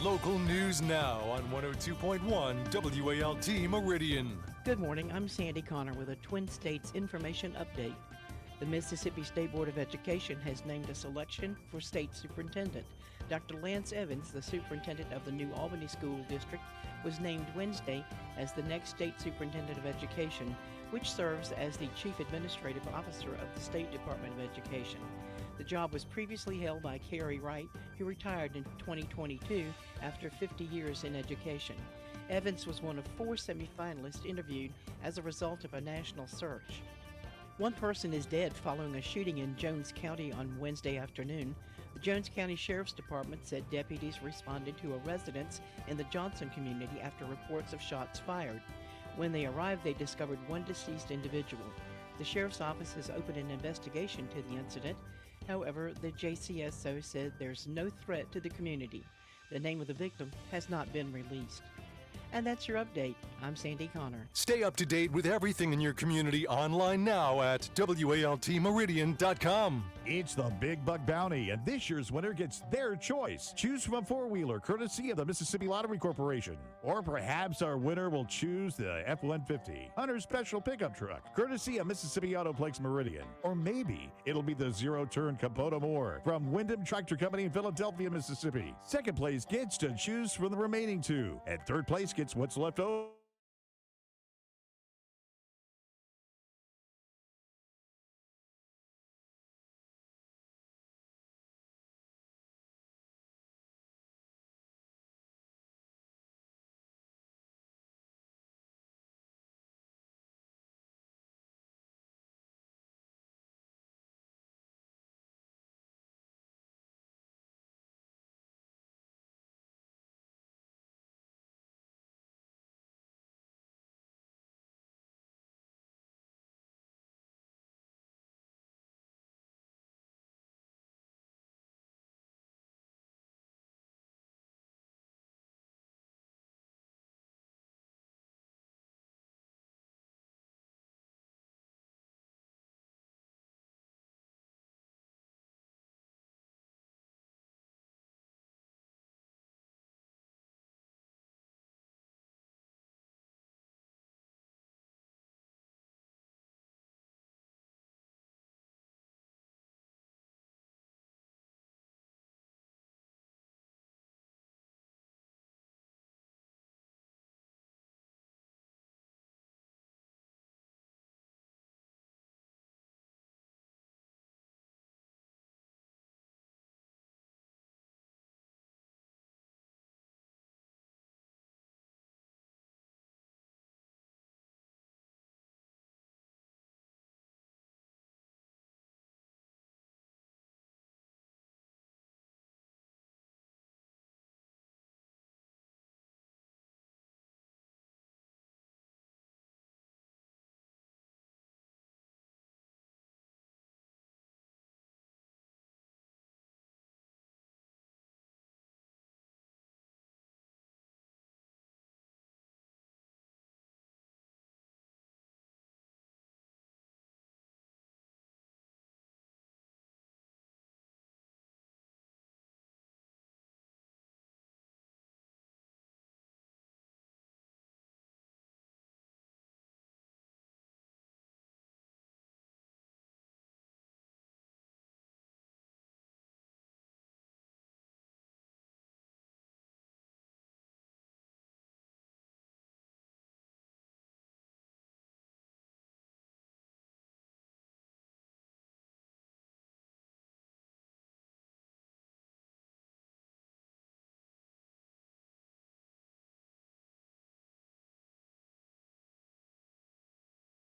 Local news now on 102.1 WALT Meridian. Good morning. I'm Sandy Connor with a Twin States information update. The Mississippi State Board of Education has named a selection for state superintendent. Dr. Lance Evans, the superintendent of the New Albany School District, was named Wednesday as the next state superintendent of education, which serves as the chief administrative officer of the State Department of Education. The job was previously held by Carrie Wright, who retired in 2022 after 50 years in education. Evans was one of 4 semifinalists interviewed as a result of a national search. One person is dead following a shooting in Jones County on Wednesday afternoon. The Jones County Sheriff's Department said deputies responded to a residence in the Johnson community after reports of shots fired. When they arrived, they discovered one deceased individual. The Sheriff's Office has opened an investigation to the incident. However, the JCSO said there's no threat to the community. The name of the victim has not been released. And that's your update. I'm Sandy Connor. Stay up to date with everything in your community online now at WALTmeridian.com. It's the Big Buck Bounty, and this year's winner gets their choice. Choose from a four-wheeler courtesy of the Mississippi Lottery Corporation. Or perhaps our winner will choose the F-150 Hunter Special Pickup Truck, courtesy of Mississippi Autoplex Meridian. Or maybe it'll be the zero-turn Kubota Mower from Wyndham Tractor Company in Philadelphia, Mississippi. Second place gets to choose from the remaining 2, and third place gets what's left over.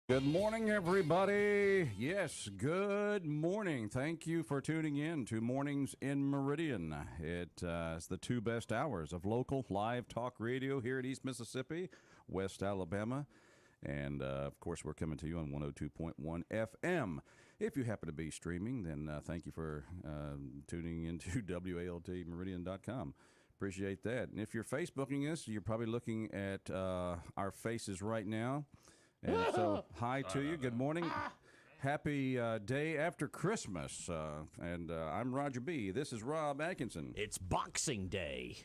Good morning, everybody. Yes, good morning. Thank you for tuning in to Mornings in Meridian. It is the 2 best hours of local live talk radio here in East Mississippi, West Alabama, and of course, we're coming to you on 102.1 FM. If you happen to be streaming, then thank you for tuning into WALTmeridian.com. Appreciate that. And if you're Facebooking us, you're probably looking at our faces right now. And so, hi to you. Good morning. Happy day after Christmas. And I'm Roger B. This is Rob Atkinson. It's Boxing Day.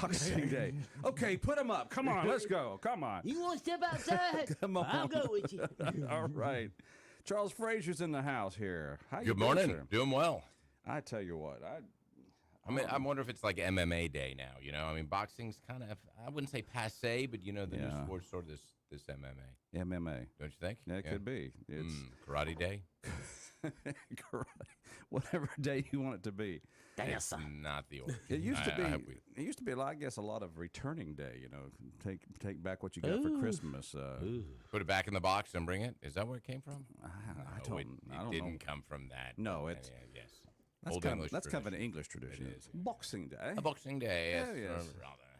Boxing Day. Okay, put them up. Come on, let's go. Come on. You want to step outside? Come on. I'll go with you. All right. Charles Frazier's in the house here. How you Good doing, morning. sir? Doing well. I tell you what, I wonder if it's like MMA day now. You know, I mean, boxing's kind of, I wouldn't say passe, but you know, the new sport's sort of this MMA. MMA. Don't you think? Yeah, it could be. It's Karate day. whatever day you want it to be. It's not the order. It used to be. It used to be, I guess, a lot of returning day. You know, take back what you got for Christmas. Put it back in the box and bring it. Is that where it came from? I No, don't. it I don't didn't know. come from that. No, it's yes. That's, Old kind, English that's kind of an tradition. English tradition. It is. Boxing Day. A Boxing Day. Yes. Yeah, yes.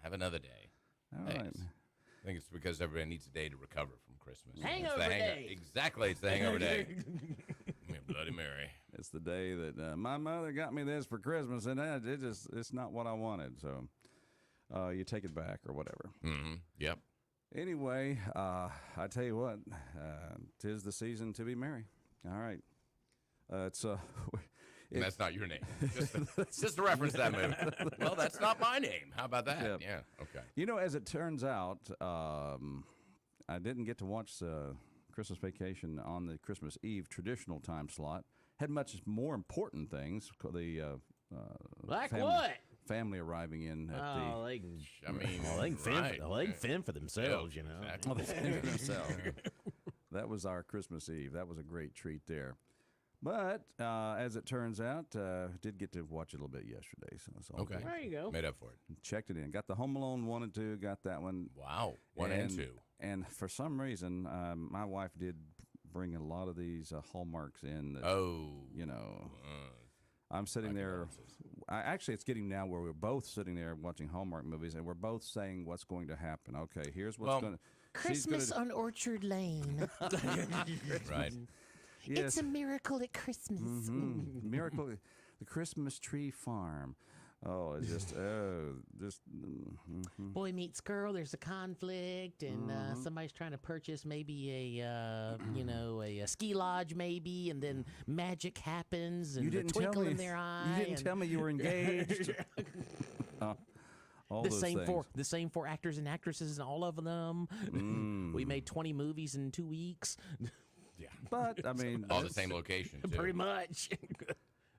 Have another day. All Yes. right. I think it's because everybody needs a day to recover from Christmas. Hangover It's the day. Exactly, it's the hangover day. Bloody Mary. It's the day that my mother got me this for Christmas, and it's not what I wanted. So you take it back or whatever. Mm-hmm. Yep. Anyway, I tell you what, 'tis the season to be merry. All right. And that's not your name. Just to reference that movie. Well, that's not my name. How about that? Yep. Yeah. Okay. You know, as it turns out, I didn't get to watch Christmas Vacation on the Christmas Eve traditional time slot. Had much more important things. The Like what? family arriving in at Oh, they can, I mean, they can fend, right. they can fend for themselves, you know. Exactly. the family themselves. That was our Christmas Eve. That was a great treat there. But as it turns out, did get to watch it a little bit yesterday. So it's all Okay. good. There you go. Made up for it. Checked it in. Got the Home Alone 1 and 2. Got that one. Wow. One and two. And for some reason, my wife did bring a lot of these Hallmarks in. That, Oh. you know, I'm sitting there. Actually, it's getting now where we're both sitting there watching Hallmark movies, and we're both saying what's going to happen. Okay, here's what's going to. Christmas on Orchard Lane. Right. Yes. It's a miracle at Christmas. Miracle, the Christmas Tree Farm. Oh, it's just, Boy meets girl. There's a conflict, and somebody's trying to purchase maybe a ski lodge, maybe, and then magic happens, and You the didn't tell twinkle me. in their eye. You didn't and tell me you were engaged. All the those same things. the same four actors and actresses in all of them. We made 20 movies in 2 weeks. But I mean, All the same location. Too. Pretty much.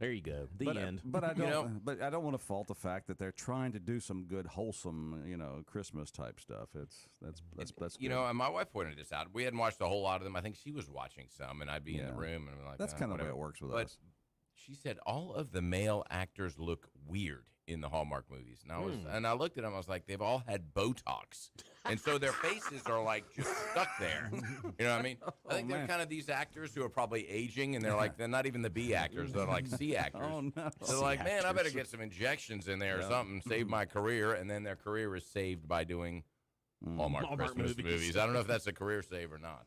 There you go. The but, end. But I don't. know- But I don't want to fault the fact that they're trying to do some good, wholesome, Christmas type stuff. That's You good. know, and my wife pointed this out. We hadn't watched a whole lot of them. I think she was watching some, and I'd be in the Yeah. room, and I'm like, That's kind of the way whatever. it works with But us. she said all of the male actors look weird in the Hallmark movies, and I looked at them. I was like, they've all had Botox, and so their faces are like just stuck there. You know what I mean? I think they're man. kind of these actors who are probably aging, and they're not even the B actors. They're like C actors. Oh no! So they're like, man, I better get some injections in there or something, save my career, and then their career is saved by doing Hallmark Christmas movies. I don't know if that's a career save or not.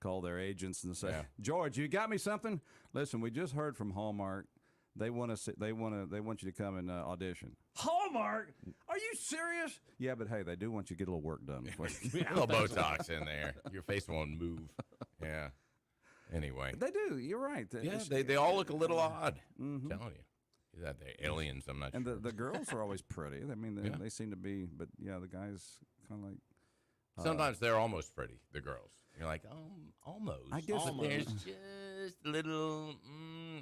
Call their agents and say, Yeah. George, you got me something? Listen, we just heard from Hallmark. They want you to come and audition. Hallmark? Are you serious? Yeah, but hey, they do want you to get a little work done. before you- A little Botox in there. Your face won't move. Yeah. Anyway. They do. You're right. Yeah, they all look a little odd. I'm telling you. Is that they're aliens? I'm not And sure. the girls are always pretty. I mean, Yeah. they seem to be, but yeah, the guys kind of like. Sometimes they're almost pretty, the girls. You're like, almost. I guess it- There's just a little.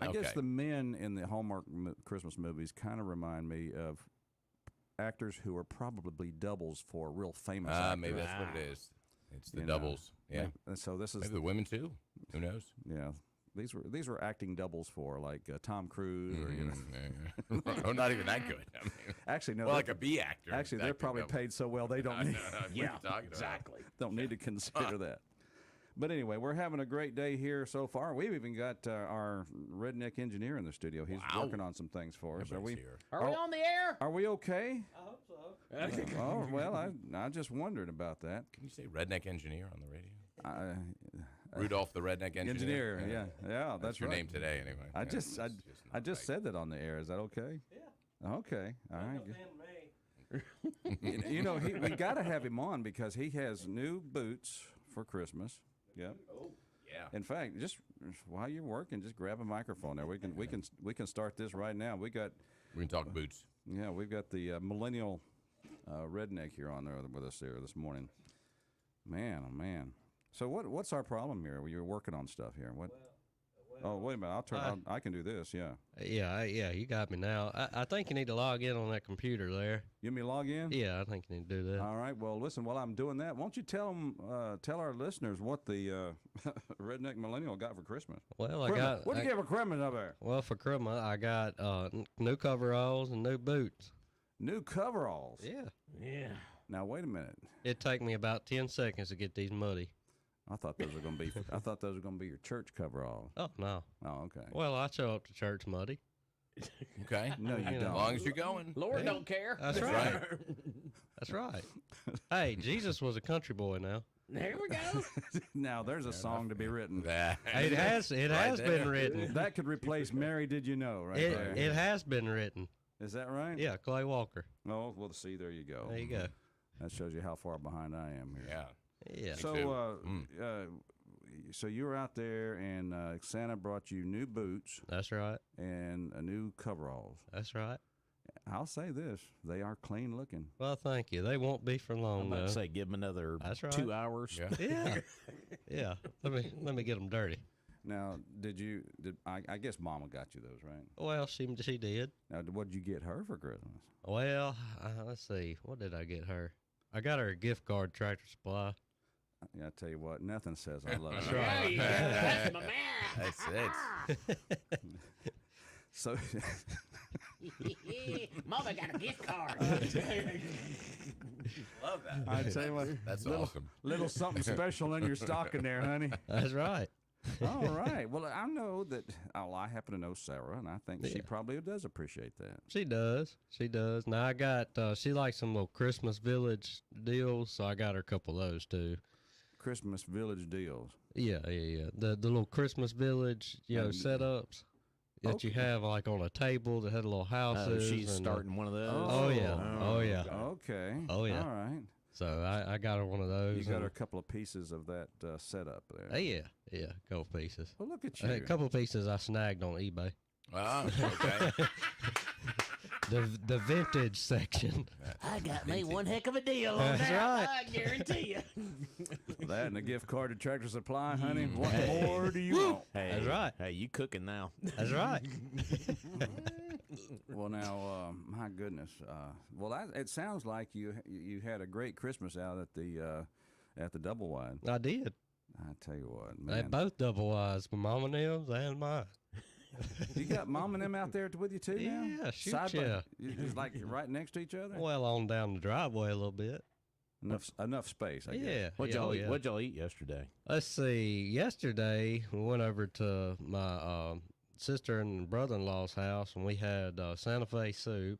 I guess okay. the men in the Hallmark Christmas movies kind of remind me of actors who are probably doubles for real famous actors. Maybe that's what it is. It's the You know. doubles. Yeah. And so this is Maybe the women too. Who knows? yeah. These were acting doubles for like Tom Cruise or Oh, not even that good. I mean, actually no well, they're- like a B actor. actually they're probably paid so well they don't need, don't need to consider that. But anyway, we're having a great day here so far. We've even got our redneck engineer in the studio. He's Wow. working on some things for us. Are we? Here. Are we on the air? Are we okay? I hope so. Oh well, I just wondered about that. Can you say redneck engineer on the radio? I, Rudolph the redneck engineer. engineer, yeah, that's your right. name today, anyway. I Yeah, just it's I not just right. said that on the air. Is that okay? Yeah. Okay. All right. May. You know, we got to have him on because he has new boots for Christmas. Yep. Yeah. In fact, just while you're working, just grab a microphone there. We can start this right now. We can talk boots. Yeah, we've got the millennial redneck here on there with us there this morning. Man, oh man. So what's our problem here? You're working on stuff here. What? Oh, wait a minute. I can do this. Yeah. Yeah, you got me now. I think you need to log in on that computer there. You want me to log in? Yeah, I think you need to do that. All right. Well, listen. While I'm doing that, won't you tell our listeners what the redneck millennial got for Christmas? Well, What did you get for Christmas up there? Well, for Christmas, I got new coveralls and new boots. New coveralls. Yeah. Now wait a minute. It'd take me about 10 seconds to get these muddy. I thought those were going to be your church coveralls. Oh, no. Oh, okay. Well, I show up to church muddy. Okay. No, you don't. As long as you're going. Lord don't care. That's right. That's right. Hey, Jesus was a country boy now. There we go. Now there's a song to be written. It has been written. That could replace "Mary Did You Know" right there. It has been written. Is that right? Yeah, Clay Walker. Oh, well, see, there you go. There you go. That shows you how far behind I am here. Yeah. Yeah. So, so you were out there, and Santa brought you new boots That's right. and a new coveralls. That's right. I'll say this: they are clean looking. Well, thank you. They won't be for I'm long, about though. to say, give them another That's right. 2 hours. Yeah. Yeah. Yeah. Let me get them dirty. Now, I guess Mama got you those, right? Well, she did. Now, what did you get her for Christmas? Well, let's see. What did I get her? I got her a gift card, Tractor Supply. Yeah, I tell you what, nothing says I love That's you. right. That's my man. That's it. So, Mama got a gift card. Love that. I tell you what, That's little, awesome. little something special in your stocking there, honey. That's right. All right. Well, I know that. Oh, I happen to know Sarah, and I think she Yeah. probably does appreciate that. She does. She does. Now, I got, she likes some little Christmas Village deals, so I got her a couple of those, too. Christmas Village deals. Yeah. The little Christmas Village, And- setups that you have, like, on a table that had little houses. She's and, starting one of those. Oh, yeah. Oh, yeah. Okay. Oh, yeah. All right. So I got her one of those. You got and- her a couple of pieces of that setup there. Yeah. A couple pieces. Well, look at you. A couple pieces I snagged on eBay. Ah, okay. The vintage section. I got me one heck of a deal on That's that. right. I guarantee you. That and a gift card to Tractor Supply, honey. What more do you want? Hey, That's right. Hey, you cooking now? That's right. Well, now, my goodness. It sounds like you had a great Christmas out at the Double Wide. I did. I tell you what, They man. both double wides, my mama and them's and mine. You got Mom and them out there with you too now? Yeah, shoot Side by- ya. It's like right next to each other? Well, on down the driveway a little bit. Enough space, I guess. Yeah. What'd yeah, y'all oh, eat? yeah. What'd y'all eat yesterday? Let's see. Yesterday, we went over to my sister and brother-in-law's house, and we had Santa Fe soup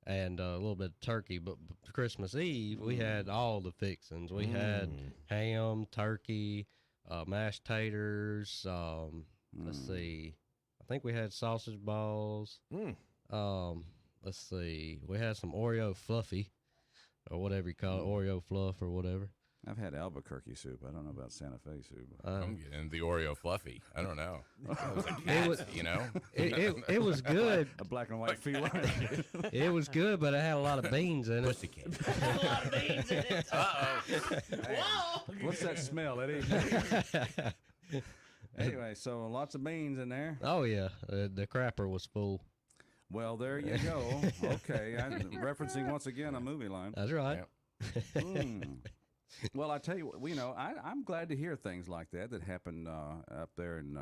and a little bit of turkey. But Christmas Eve, we had all the fixings. We had ham, turkey, mashed taters. Let's see. I think we had sausage balls. Let's see. We had some Oreo fluffy, or whatever you call it, Oreo fluff or whatever. I've had Albuquerque soup. I don't know about Santa Fe soup. I'm getting the Oreo fluffy. I don't know. It was a It cat, was- you know? It was good. A black and white feline. It was good, but it had a lot of beans in it. Pussycat. A lot of beans in it. Uh-oh. Whoa. What's that smell, Eddie? Anyway, so lots of beans in there. Oh yeah, the crapper was full. Well, there you go. Okay, I'm referencing once again a movie line. That's right. Well, I tell you, I'm glad to hear things like that happen up there in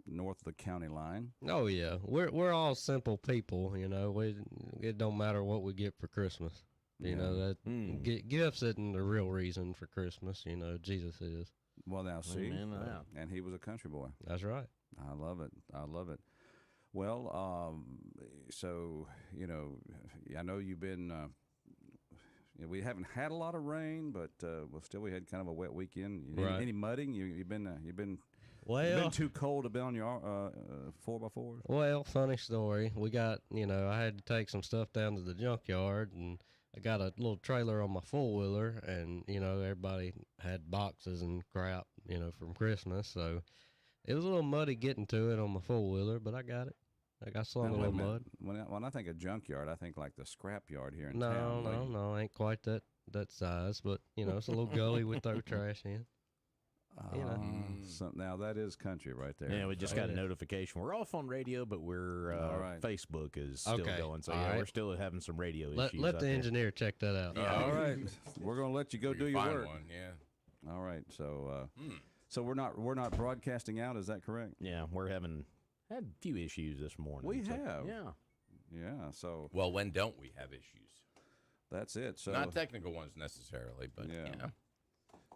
north of the county line. Oh yeah, we're all simple people, it don't matter what we get for Christmas. Gifts isn't the real reason for Christmas. Jesus is. Well, now see, Amen to that. and he was a country boy. That's right. I love it. I love it. Well, so I know you've been. We haven't had a lot of rain, but we had kind of a wet weekend. Right. Any mudding? You've been Well, too cold to be on your 4x4s? well, funny story. We got I had to take some stuff down to the junkyard, and I got a little trailer on my 4-wheeler, and everybody had boxes and crap from Christmas. So it was a little muddy getting to it on my 4-wheeler, but I got it. I got slung a Now, wait little minute. mud. When I think of junkyard, I think like the scrap yard here in No, town. no, ain't quite that size, but it's a little gully we throw trash in. So now that is country right there. Yeah, we just got a notification. We're off on radio, but we're All right. Facebook is still Okay. going. So All yeah, right. we're still having some radio Let issues. the out there. engineer check that out. All right, we're gonna let you go We do can your find work. one, yeah. All right, so so we're not broadcasting out. Is that correct? Yeah, we're had a few issues this morning. We so- have. Yeah. Yeah. So Well, when don't we have issues? that's it. So Not technical ones necessarily, but Yeah. yeah.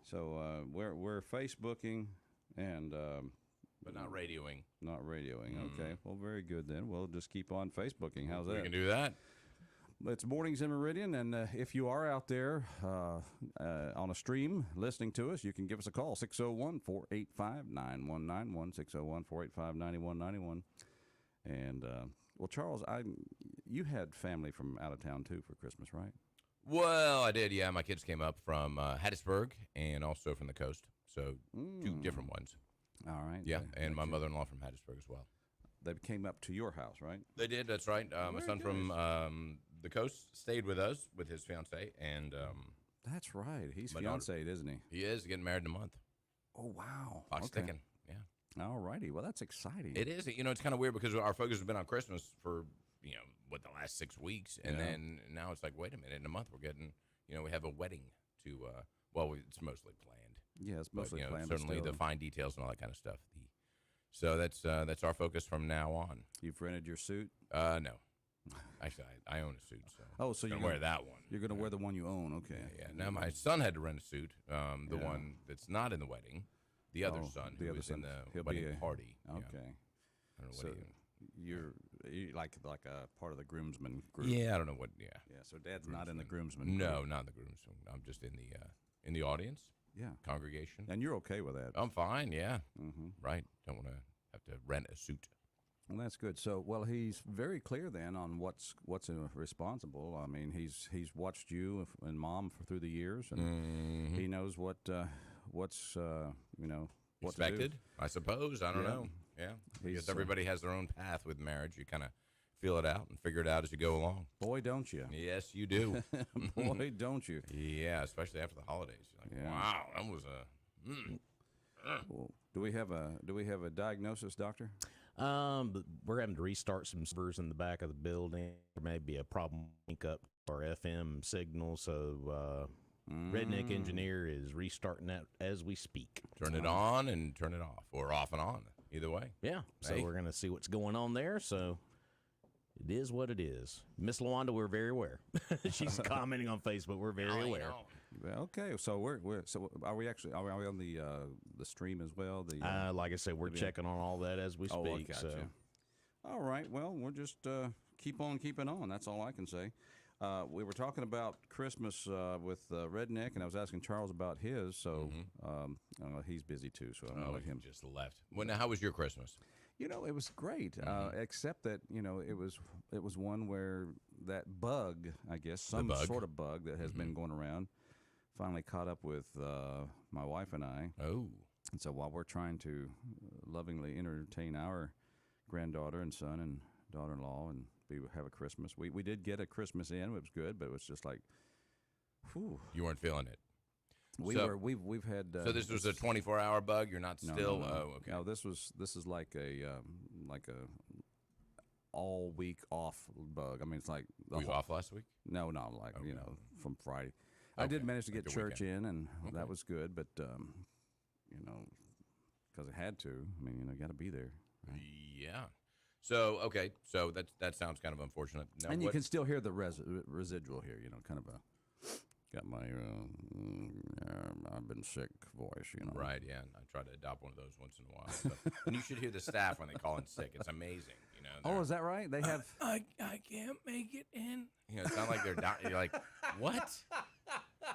so we're Facebooking and But not radioing. not radioing. Okay. Well, very good then. We'll just keep on Facebooking. How's that? We can do that. It's Mornings in Meridian, and if you are out there on a stream listening to us, you can give us a call, 601-485-9191, 601-485-9191. And, well, Charles, you had family from out of town, too, for Christmas, right? Well, I did, yeah. My kids came up from Hattiesburg and also from the coast. So two different ones. All right. Yeah, and my mother-in-law from Hattiesburg as well. They came up to your house, right? They did, that's right. My son from the coast stayed with us with his fiance, and That's right. He's My daughter- fiancé, isn't he? he is getting married in a month. Oh, wow. Clock's Okay. ticking. Yeah, All righty. Well, that's exciting. it is. It's kind of weird because our focus has been on Christmas for the last 6 weeks, and Yeah. then now it's like, wait a minute, in a month we're getting, we have a wedding to. Well, it's mostly planned. Yeah, it's But, mostly planned. but certainly still, the fine details and all that kind of stuff. So that's our focus from now on. You've rented your suit? No, actually, I own a suit, so So I'm you're gonna wear that one. You're going to wear the one you own, okay. Yeah. Now my son had to rent a suit. The Yeah. one that's not in the wedding, the other Oh, son, the who other was in son. the He'll be wedding a- party. Yeah. Okay. I don't know So what you're like a part of the groomsmen group. Yeah, I don't know what. Yeah. Yeah. So Dad's not in the groomsmen. No, group. not the groomsmen. I'm just in the audience Yeah. congregation. And you're okay with that? I'm fine. Yeah. Mm-hmm. Right. Don't want to have to rent a suit. Well, that's good. So, well, he's very clear then on what's responsible. I mean, he's watched you and Mom through the years, and Mm-hmm. he knows what's what to do. Expected, I suppose. I don't Yeah. know. Yeah. I He's, guess everybody has their own path with marriage. You kind of feel it out and figure it out as you go along. Boy, don't you? Yes, you do. Boy, don't you? Yeah, especially after the holidays. You're like, Yeah. wow, that was a. Well, do we have a diagnosis, doctor? But we're having to restart some servers in the back of the building. There may be a problem link up to our FM signal, so Redneck Engineer is restarting that as we speak. Turn it on and turn it off, or off and on. Either way. Yeah, so Hey. we're going to see what's going on there. So it is what it is. Miss Lawanda, we're very aware. She's commenting on Facebook. We're very aware. Well, okay, so are we on the stream as well? Like I said, we're checking on all that as we speak. Oh, I got so. you. All right. Well, we'll just keep on keeping on. That's all I can say. We were talking about Christmas with Redneck, and I was asking Charles about his. So he's busy too. So I'm gonna let him. Just left. Well, now, how was your Christmas? It was great, except that it was one where that bug, I guess, some bug? sort of bug that has been going around, finally caught up with my wife and I. Oh. And so while we're trying to lovingly entertain our granddaughter and son and daughter-in-law and have a Christmas, we did get a Christmas in. It was good, but it was just like, whew. You weren't feeling it. We've had. So this was a 24-hour bug. You're not no, still. No, no. Oh, okay. No, this is like a all week off bug. I mean, it's like Were you off last week? No, not like Okay. from Friday. I did Okay. manage to Like get the church weekend. in, and Okay. that was good. But because I had to. I mean, got to be there. Yeah. So okay. So that sounds kind of unfortunate. Now, And you what- can still hear the residual here. Kind of a got my I've been sick voice. Right. Yeah. I try to adopt one of those once in a while. So, and you should hear the staff when they call in sick. It's amazing. Oh, is that right? They have. I can't make it in. It sounds like they're dying. You're like, what?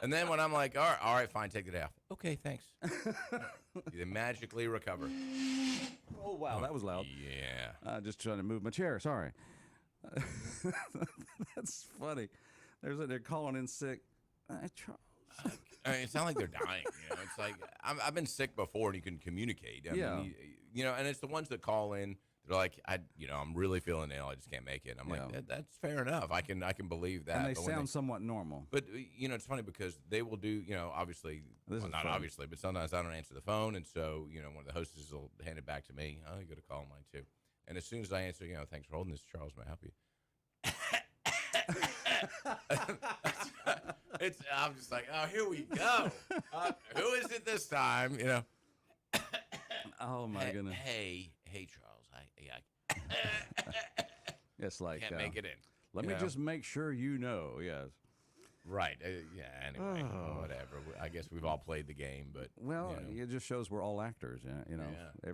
And then when I'm like, all right, fine, take the day off. Okay, thanks. They magically recover. Oh wow, that was loud. Yeah. Just trying to move my chair. Sorry. That's funny. They're calling in sick. Charles. I mean, it's not like they're dying. It's like I've been sick before, and you can communicate. I mean, and it's the ones that call in. They're like, I'm really feeling ill. I just can't make it. I'm like, that's fair enough. I can believe that. And they sound somewhat normal. But it's funny because they will do. Obviously, not fun. Obviously, but sometimes I don't answer the phone, and so one of the hostesses will hand it back to me. Oh, you got a call on mine too. And as soon as I answer, thanks for holding this, Charles. May I help you? I'm just like, oh, here we go. Who is it this time? Oh my goodness. Hey, Charles. It's like Can't make it in. Let me just make sure yes. Right. Anyway, whatever. I guess we've all played the game, but it just shows we're all actors.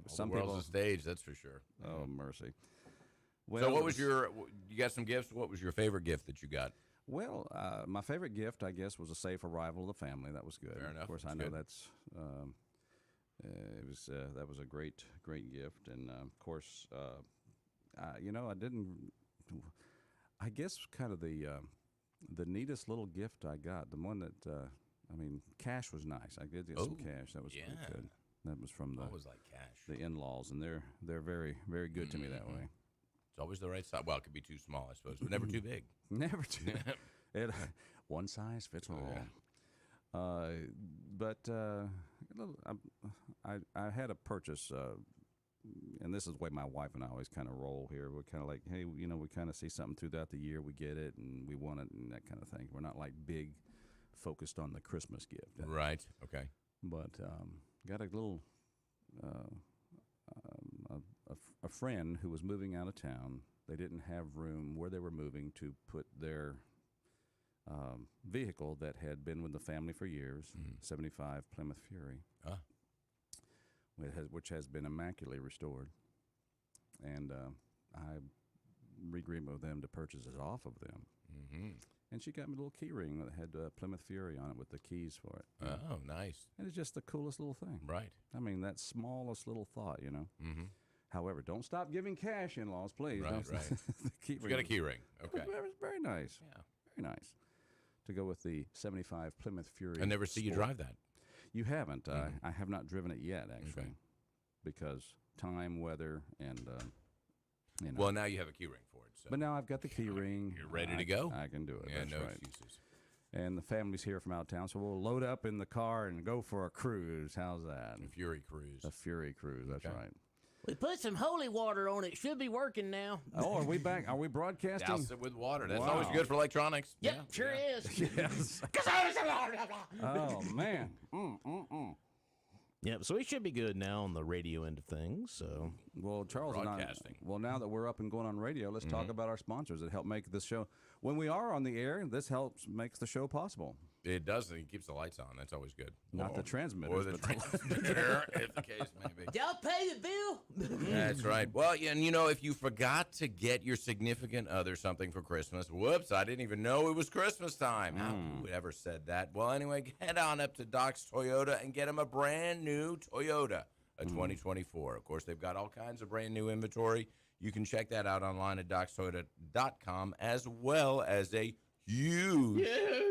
Some the world's people a stage, that's for sure. Oh mercy. Well, so what was you got some gifts? What was your favorite gift that you got? Well, my favorite gift, I guess, was a safe arrival of the family. That was good. Fair enough. Of course, I know that's that was a great gift, and of course, I didn't. I guess kind of the neatest little gift I got, the one that cash was nice. I did get some cash. That was pretty good. That was from the always like cash. The in-laws, and they're very very good to me that way. It's always the right size. Well, it could be too small, I suppose, but never too big. Never too. One size fits all. But I had a purchase, and this is the way my wife and I always kind of roll here. We're kind of like, hey, we kind of see something throughout the year, we get it, and we want it, and that kind of thing. We're not like big focused on the Christmas gift. Right. Okay. But got a little. A friend who was moving out of town, they didn't have room where they were moving to put their vehicle that had been with the family for years, 75 Plymouth Fury, which has been immaculately restored. And I agreed with them to purchase it off of them. Mm-hmm. And she got me a little key ring that had Plymouth Fury on it with the keys for it. Oh, nice. And it's just the coolest little thing. Right. I mean, that smallest little thought, Mm-hmm. However, don't stop giving cash, in-laws, please. Right. You got a key ring. Okay. It was very nice. Yeah. Very nice. To go with the 75 Plymouth Fury. I never see you drive that. You haven't. I have not driven it yet, actually, because time, weather, and Well, now you have a key ring for it. So. But now I've got the key ring. You're ready to go. I can do it. Yeah, That's no right. excuses. And the family's here from out of town, so we'll load up in the car and go for a cruise. How's that? A Fury cruise. A Fury cruise. That's right. We put some holy water on it. Should be working now. Oh, are we back? Are we broadcasting? Douse it with water. That's always good for electronics. Yep, sure is. Yes. Oh, man. Yep, so we should be good now on the radio end of things. So, well, Charles and I, now that we're up and going on radio, let's talk about our sponsors that help make this show. When we are on the air, this helps makes the show possible. It does. It keeps the lights on. That's always good. Not the transmitters. Or the transmitter, if the case may be. Y'all pay the bill? That's right. Well, and if you forgot to get your significant other something for Christmas, whoops, I didn't even know it was Christmas time. Who ever said that? Well, anyway, head on up to Doc's Toyota and get them a brand new Toyota, a 2024. Of course, they've got all kinds of brand new inventory. You can check that out online at docstoyota.com, as well as a huge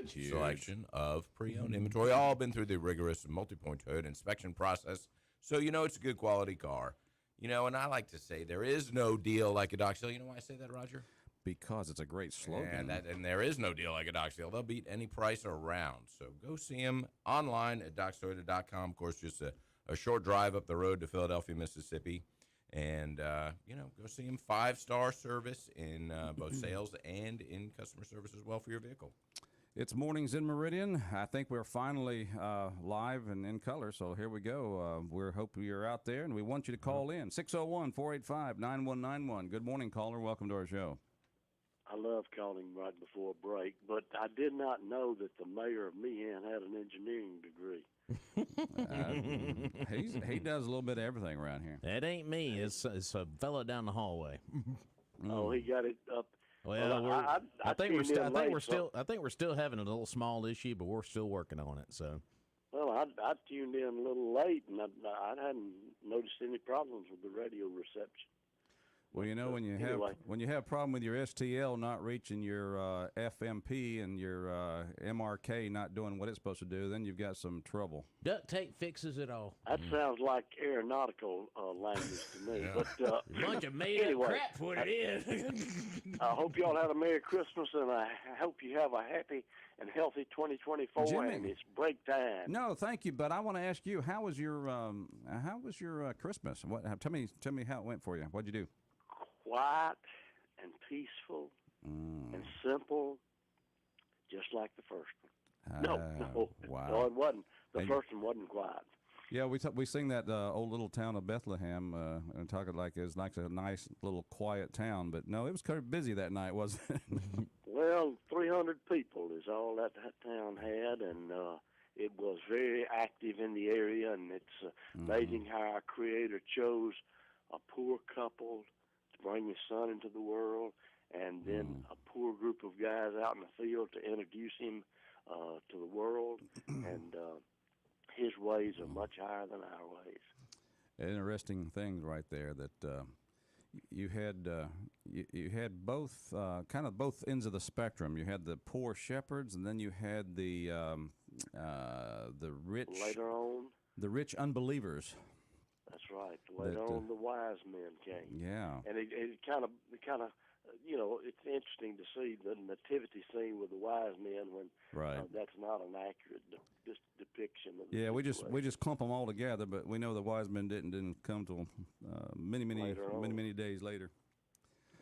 selection of pre-owned inventory. All been through the rigorous multi-point Toyota inspection process, so it's a good quality car. And I like to say there is no deal like a Doc Sale. You know why I say that, Roger? Because it's a great slogan. And there is no deal like a Doc Sale. They'll beat any price around. So go see them online at docstoyota.com. Of course, just a short drive up the road to Philadelphia, Mississippi. And, go see them. 5-star service in both sales and in customer service as well for your vehicle. It's Mornings in Meridian. I think we're finally live and in color, so here we go. We hope you're out there, and we want you to call in. 601-485-9191. Good morning, caller. Welcome to our show. I love calling right before break, but I did not know that the mayor of Meehan had an engineering degree. He does a little bit of everything around here. That ain't me. It's a fellow down the hallway. Oh, he got it up. Well, I think we're still having a little small issue, but we're still working on it. So. Well, I tuned in a little late, and I hadn't noticed any problems with the radio reception. Well, you know, when you anyway. have a problem with your STL not reaching your FMP and your MRK not doing what it's supposed to do, then you've got some trouble. Duct tape fixes it all. That sounds like aeronautical language to me. Yeah. But Bunch of made anyway, up crap what it is. I hope y'all had a Merry Christmas, and I hope you have a happy and healthy 2024. Jimmy. And it's break time. No, thank you, but I want to ask you, how was your Christmas? What? Tell me how it went for you. What'd you do? Quiet and peaceful and simple, just like the first one. No, wow. it wasn't. The And- first one wasn't quiet. Yeah, we sing that old little town of Bethlehem and talk it like it's like a nice little quiet town, but no, it was kind of busy that night, wasn't it? Well, 300 people is all that town had, and it was very active in the area, and it's amazing how our Creator chose a poor couple to bring His Son into the world, and then a poor group of guys out in the field to introduce Him to the world, and His ways are much higher than our ways. Interesting things right there that you had you had both kind of both ends of the spectrum. You had the poor shepherds, and then you had the rich the rich unbelievers. That's right. Later on, the wise men came. Yeah. And it kind of, you know, it's interesting to see the nativity scene with the wise men when that's not an accurate depiction of the situation. we just clump them all together, but we know the wise men didn't come till many days later.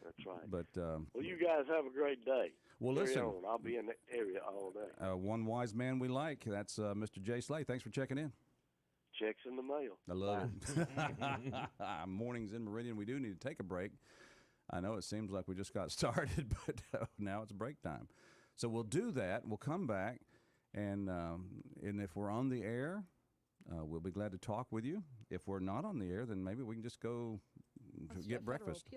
That's right. But well, you guys have a great day. Well, Carry listen, on. I'll be in the area all day. One wise man we like. That's Mr. Jay Slay. Thanks for checking in. Checks in the mail. I love it. Mornings in Meridian. We do need to take a break. I know it seems like we just got started, but now it's break time. So we'll do that. We'll come back, and if we're on the air, we'll be glad to talk with you. If we're not on the air, then maybe we can just go get breakfast.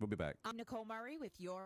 We'll be back. I'm Nicole Murray with your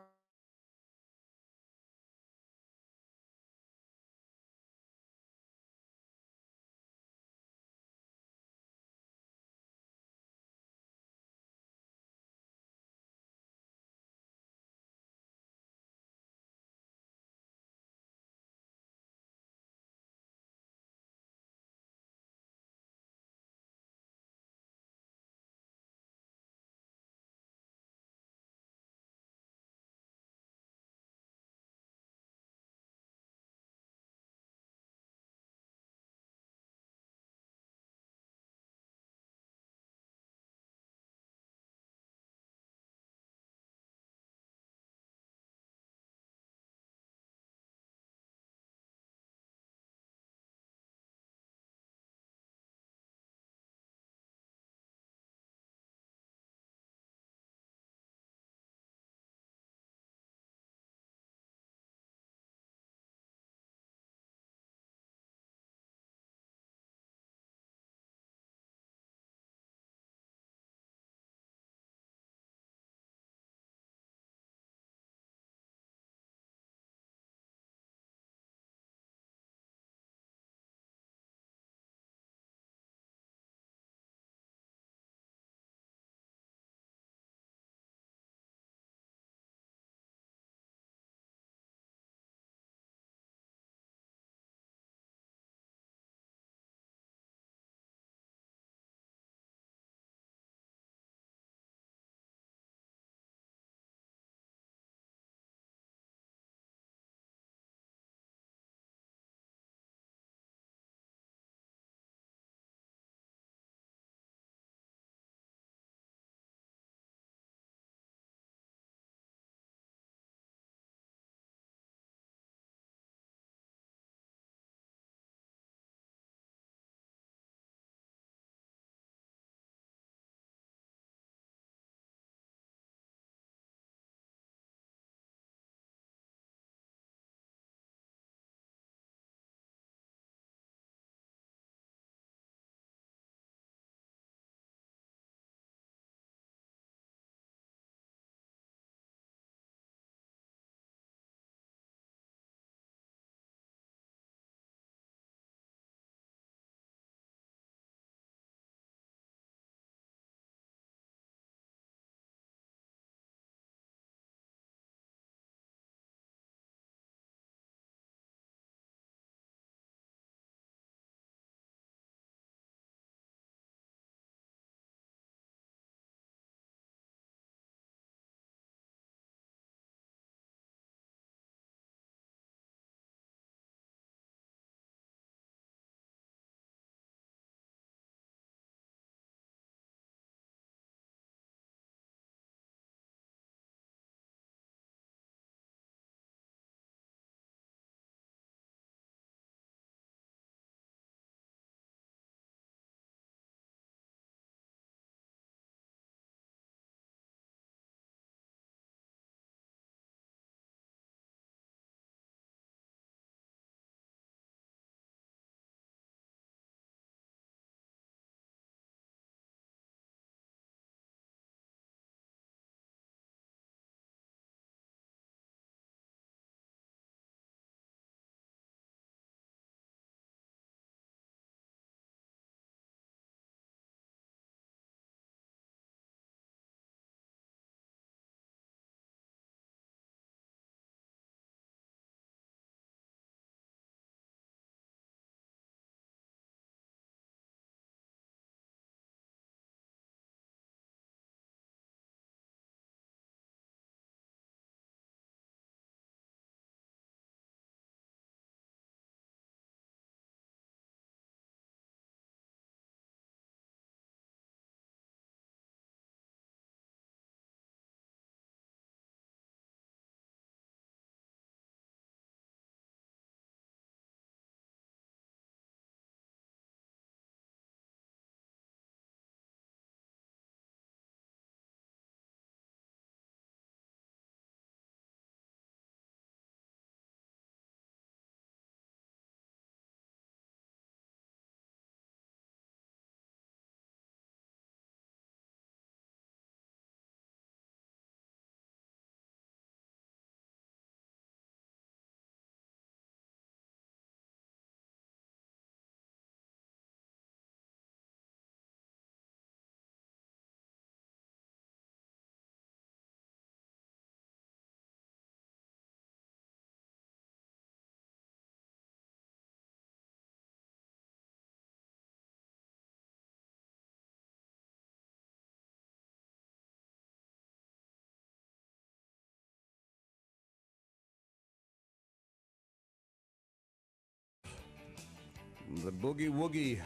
the boogie woogie.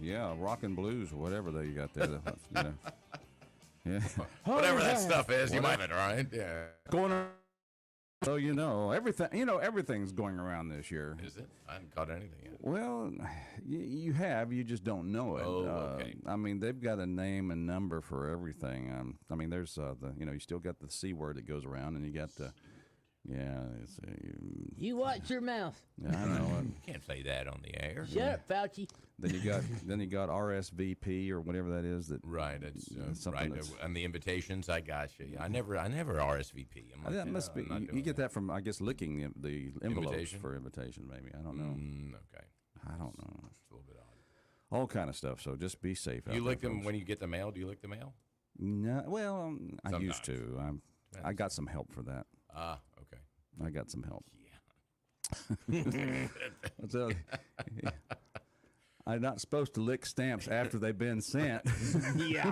Yeah, rock and blues, whatever that you got there. You know. Yeah. Whatever that stuff is, you might have it, right? Yeah. Going on. So everything's going around this year. Is it? I haven't caught anything yet. Well, you have, you just don't know it. Oh, okay. I mean, they've got a name and number for everything. I mean, there's you still got the C word that goes around, and you got the, it's You watch your mouth. yeah, I know. You can't say that on the air. Shut up, Fauci. Then you got RSVP or whatever that is. That Right, it's something right. that's- And the invitations, I got you. I never RSVP. I'm like, that must be. I'm not You doing get that from, I guess, licking the envelopes Invitation? for invitation. Maybe I don't know. Okay, I don't know. it's a little bit odd. All kind of stuff. So just be safe. out You there, lick them folks. when you get the mail? Do you lick the mail? No, well, I used to. Sometimes. I got some help for that. Ah, okay. I got some help. Yeah. So, I'm not supposed to lick stamps after they've been sent. Yeah.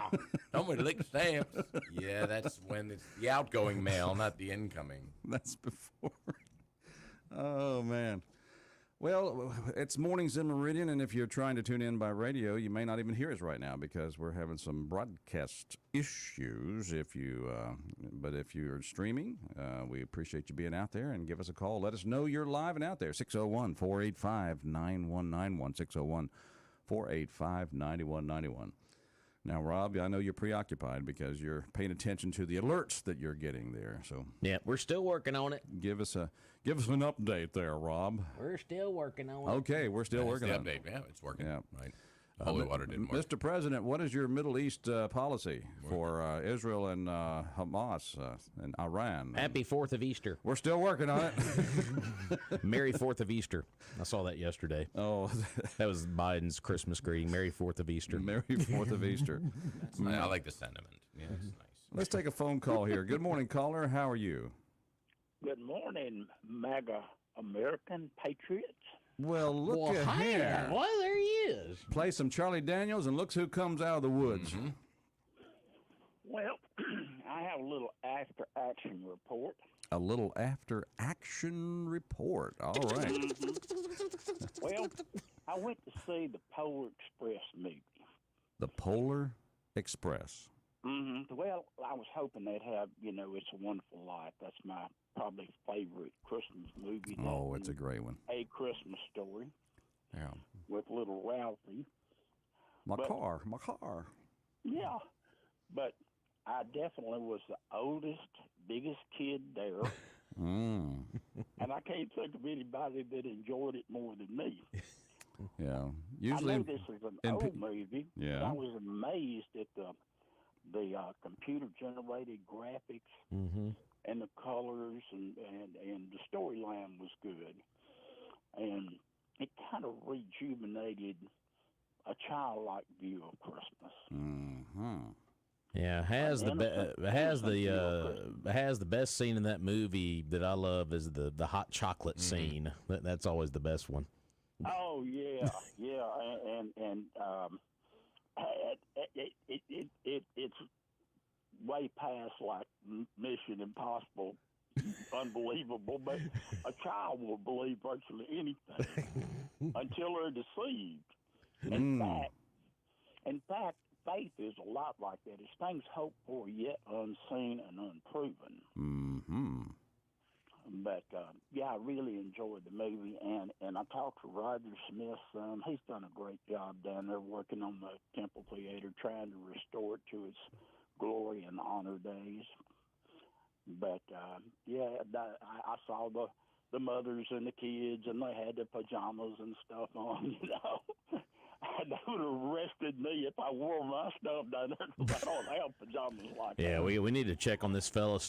Don't lick stamps. Yeah, that's when it's the outgoing mail, not the incoming. That's before. Oh, man. Well, it's Mornings in Meridian, and if you're trying to tune in by radio, you may not even hear us right now because we're having some broadcast issues. But if you're streaming, we appreciate you being out there, and give us a call. Let us know you're live and out there. 601-485-9191, 601-485-9191. Now, Rob, I know you're preoccupied because you're paying attention to the alerts that you're getting there. So Yeah, we're still working on it. give us an update there, Rob. We're still working on it. Okay, we're still That's working the on it. update. Yeah, it's working. Yeah. Right. Holy water didn't work. Mr. President, what is your Middle East policy for Israel and Hamas and Iran? Happy 4th of Easter. We're still working on it. Merry 4th of Easter. I saw that yesterday. Oh, That was Biden's Christmas greeting. Merry 4th of Easter. Merry 4th of Easter. I like the sentiment. Yeah, it's nice. Let's take a phone call here. Good morning, caller. How are you? Good morning, MAGA American patriots. Well, look Well, at hi. here. Well, there he is. Play some Charlie Daniels, and look who comes out of the woods. Mm-hmm. Well, I have a little after action report. A little after-action report. All right. Well, I went to see the Polar Express movie. The Polar Express. Well, I was hoping they'd have, It's a Wonderful Life. That's my probably favorite Christmas movie. Oh, That it's a great one. A Christmas Story Yeah. with little Ralphie. My But- car. Yeah, but I definitely was the oldest, biggest kid there. Mm. And I can't think of anybody that enjoyed it more than me. Yeah. I Usually, know this is an in old pe- movie, Yeah. but I was amazed at the computer-generated graphics and the colors, and the storyline was good. And it kind of rejuvenated a childlike view of Christmas. Mm-hmm. Yeah, has the best scene in that movie that I love is the hot chocolate scene. That's always the best one. Oh yeah, it's way past like Mission Impossible, unbelievable. But a child will believe virtually anything until they're deceived. In fact, faith is a lot like that. It's things hoped for yet unseen and unproven. Mm-hmm. But I really enjoyed the movie, and I talked to Roger Smith. He's done a great job down there working on the Temple Theater, trying to restore it to its glory and honor days. But I saw the mothers and the kids, and they had their pajamas and stuff on. They would have arrested me if I wore my stuff down there. I don't have pajamas like that. Yeah, we need to check on this fella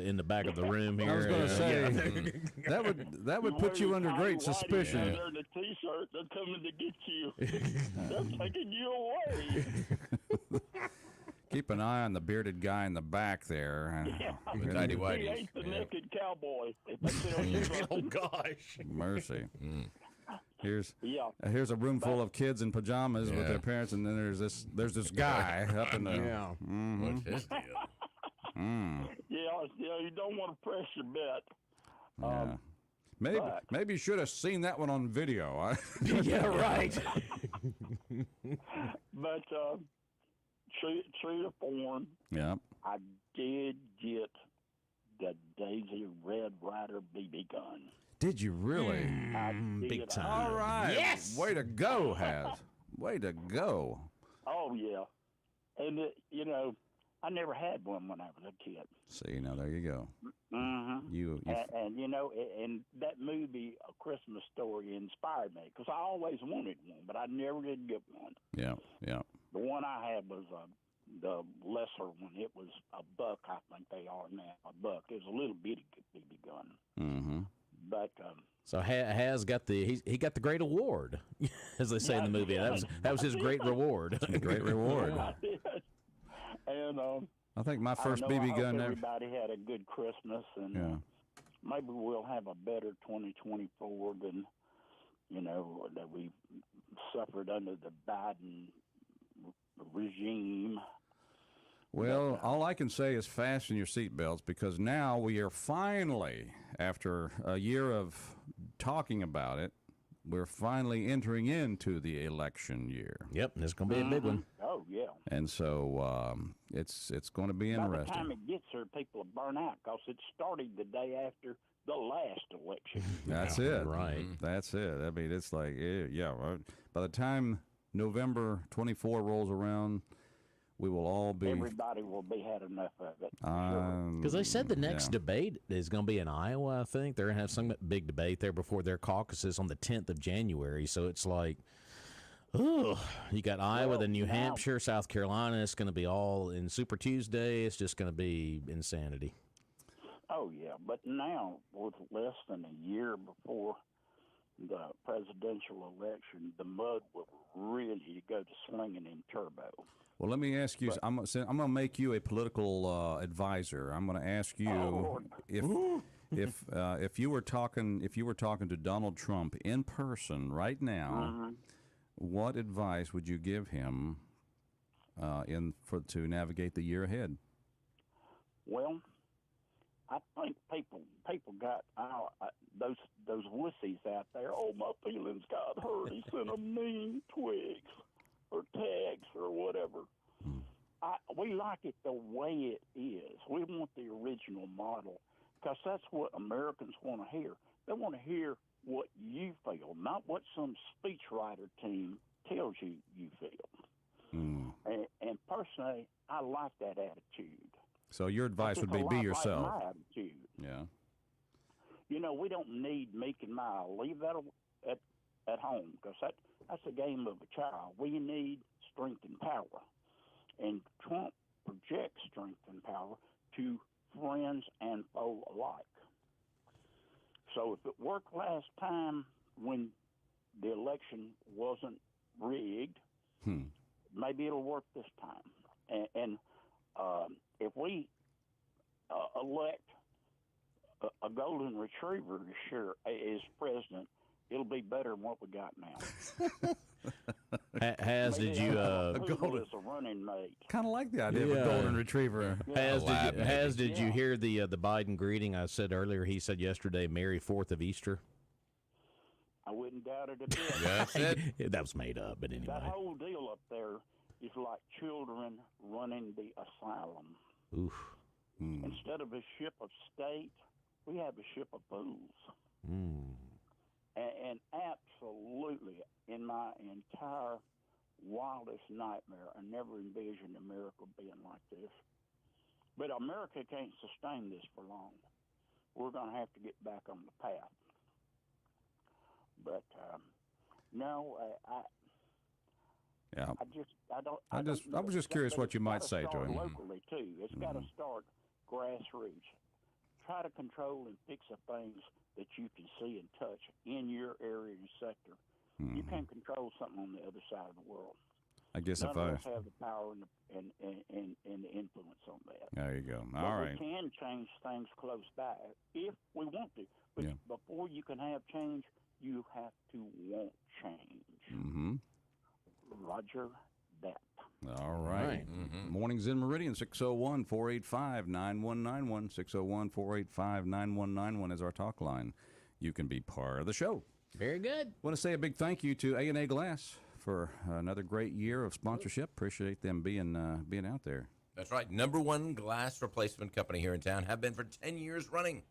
in the back of the room here. I was going to say that would put you under great suspicion. They're in a T-shirt. They're coming to get you. They're taking you away. Keep an eye on the bearded guy in the back there. The tidy He whities. ain't the naked cowboy. If they tell you something. Oh gosh. Mercy. Here's Yeah. here's a room full of kids in pajamas with Yeah. their parents, and then there's this guy up in the. Yeah. Mhm. What's his deal? Yeah, you don't want to press your bet. Yeah. Maybe you should have seen that one on video. Yeah, right. But true to form, Yeah. I did get the Daisy Red Ryder BB gun. Did you really? I did. Big time. All right. Yes! Way to go, Haz. Way to go. Oh yeah, and I never had one when I was a kid. See, now there you go. Mm-hmm. You And and that movie, A Christmas Story, inspired me because I always wanted one, but I never did get one. Yeah. The one I had was the lesser one. It was a buck, I think they are now. A buck. It was a little bitty BB gun. Mm-hmm. But So Has got he got the great award, as they say in the movie. That was his great reward. Great reward. I did. And I think my first I BB hope gun ever. everybody had a good Christmas, and Yeah. maybe we'll have a better 2024 than that we suffered under the Biden regime. Well, all I can say is fasten your seatbelts because now we are finally, after a year of talking about it, we're finally entering into the election year. Yep, and it's going to be a big one. Oh yeah. And so it's going to be By the interesting. time it gets there, people will burn out because it started the day after the last election. That's it. Right. That's it. I mean, it's like, yeah. Right. By the time November 24 rolls around, we will all be. Everybody will be had enough of it. Because they said the next yeah. debate is going to be in Iowa, I think. They're going to have some big debate there before their caucuses on the 10th of January. So it's like, oh, you got Iowa, then New Hampshire, South Carolina. It's going to be all in Super Tuesday. It's just going to be insanity. Oh, yeah. But now, with less than a year before the presidential election, the mud will really go to slinging in turbo. Well, let me ask you. I'm going to make you a political advisor. I'm going to ask you if you were talking to Donald Trump in person right now, what advice would you give him to navigate the year ahead? Well, I think people got those wussies out there. Oh, my feelings got hurt. He sent them mean twigs or tags or whatever. We like it the way it is. We want the original model because that's what Americans want to hear. They want to hear what you feel, not what some speechwriter team tells you feel. And personally, I like that attitude. So your advice would be yourself. Like my attitude. Yeah. We don't need Meek and Mile. Leave that at home because that's a game of a child. We need strength and power. And Trump projects strength and power to friends and foe alike. So if it worked last time when the election wasn't rigged, maybe it'll work this time. And if we elect a golden retriever as president, it'll be better than what we got now. Did you is a running mate? Kind of like the idea of a golden retriever. Did you hear the Biden greeting I said earlier? He said yesterday, "Merry 4th of Easter." I wouldn't doubt it a bit. That's it. That was made up, but anyway. That whole deal up there is like children running the asylum. Oof. Instead of a ship of state, we have a ship of fools. And absolutely, in my entire wildest nightmare, I never envisioned America being like this. But America can't sustain this for long. We're going to have to get back on the path. But no, I was just curious what you might say to him. Locally too, it's got to start grassroots. Try to control and fix the things that you can see and touch in your area and sector. You can't control something on the other side of the world. I guess None of us have the power and the influence on that. There you go. But All right. we can change things close by if we want to. But before you can have change, you have to want change. Roger that. All right. Mornings in Meridian, 601-485-9191. 601-485-9191 is our talk line. you can be part of the show. Very good. Want to say a big thank you to A&A Glass for another great year of sponsorship. Appreciate them being out there. That's right. #1 glass replacement company here in town. Have been for 10 years running.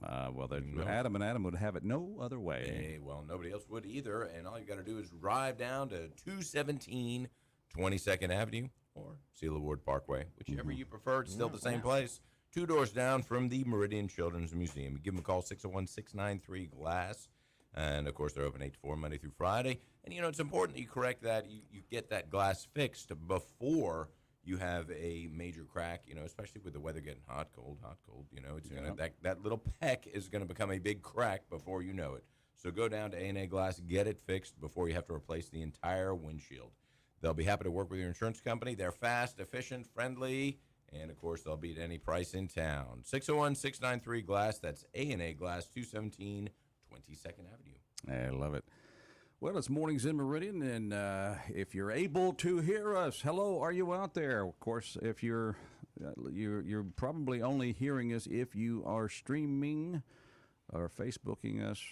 Adam and Adam would have it no other way. Hey, well, nobody else would either. And all you got to do is drive down to 217 22nd Avenue or Seal Award Parkway, whichever you prefer. It's still the same place. 2 doors down from the Meridian Children's Museum. Give them a call, 601-693-GLASS. And, of course, they're open 8 to 4 Monday through Friday. And, it's important that you correct that. You get that glass fixed before you have a major crack, especially with the weather getting hot, cold. It's gonna that little peck is gonna become a big crack before you know it. So go down to A&A Glass, get it fixed before you have to replace the entire windshield. They'll be happy to work with your insurance company. They're fast, efficient, friendly, and of course they'll beat any price in town. 601-693-GLASS. That's A&A Glass, 217 22nd Avenue. I love it. Well, it's Mornings in Meridian, and if you're able to hear us, hello, are you out there? Of course, if you're probably only hearing us if you are streaming or Facebooking us,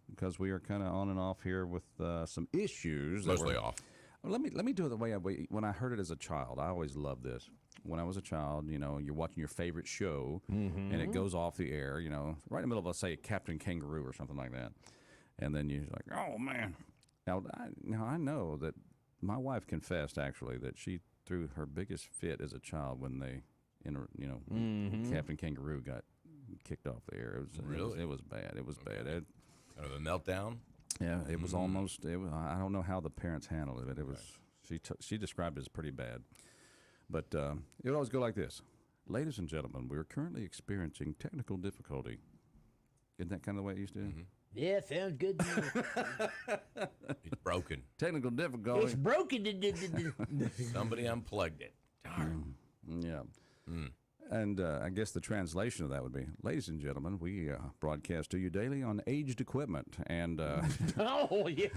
because we are kind of on and off here with some issues. Mostly off. Well, let me do it the way when I heard it as a child. I always loved this. When I was a child, you're watching your favorite show, and it goes off the air, right in the middle of, let's say, Captain Kangaroo or something like that. And then you're like, oh, man. Now I know that my wife confessed, actually, that she threw her biggest fit as a child when Captain Kangaroo got kicked off the air. It was bad. It was bad. Kind of a meltdown? Yeah, it was almost, I don't know how the parents handled it. It was, she described it as pretty bad. But it would always go like this. Ladies and gentlemen, we are currently experiencing technical difficulty. Isn't that kind of the way it used to? Yeah, sounds good to me. It's broken. Technical difficulty. It's broken. Somebody unplugged it. Darn. Yeah. And I guess the translation of that would be, ladies and gentlemen, we broadcast to you daily on aged equipment. And oh, yeah.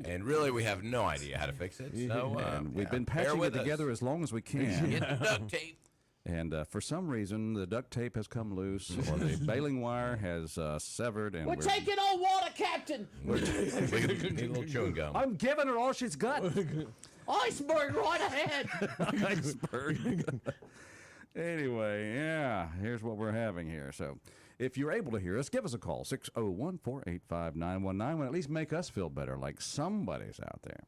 And really, we have no idea how to fix it. So and we've been patching it together as long as we can. Get the duct tape. And for some reason, the duct tape has come loose, or the baling wire has severed. And we're taking on water, Captain. We need a little chewing gum. I'm giving her all she's got. Iceberg right ahead. Iceberg. Anyway, yeah, here's what we're having here. So if you're able to hear us, give us a call, 601-485-9191. At least make us feel better, like somebody's out there.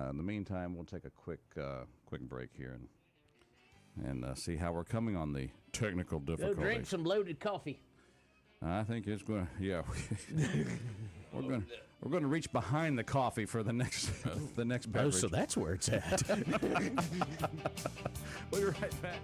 In the meantime, we'll take a quick break here and see how we're coming on the technical difficulties. Go drink some loaded coffee. I think it's going to, yeah. We're going to reach behind the coffee for the next beverage. Oh, so that's where it's at. We'll be right back.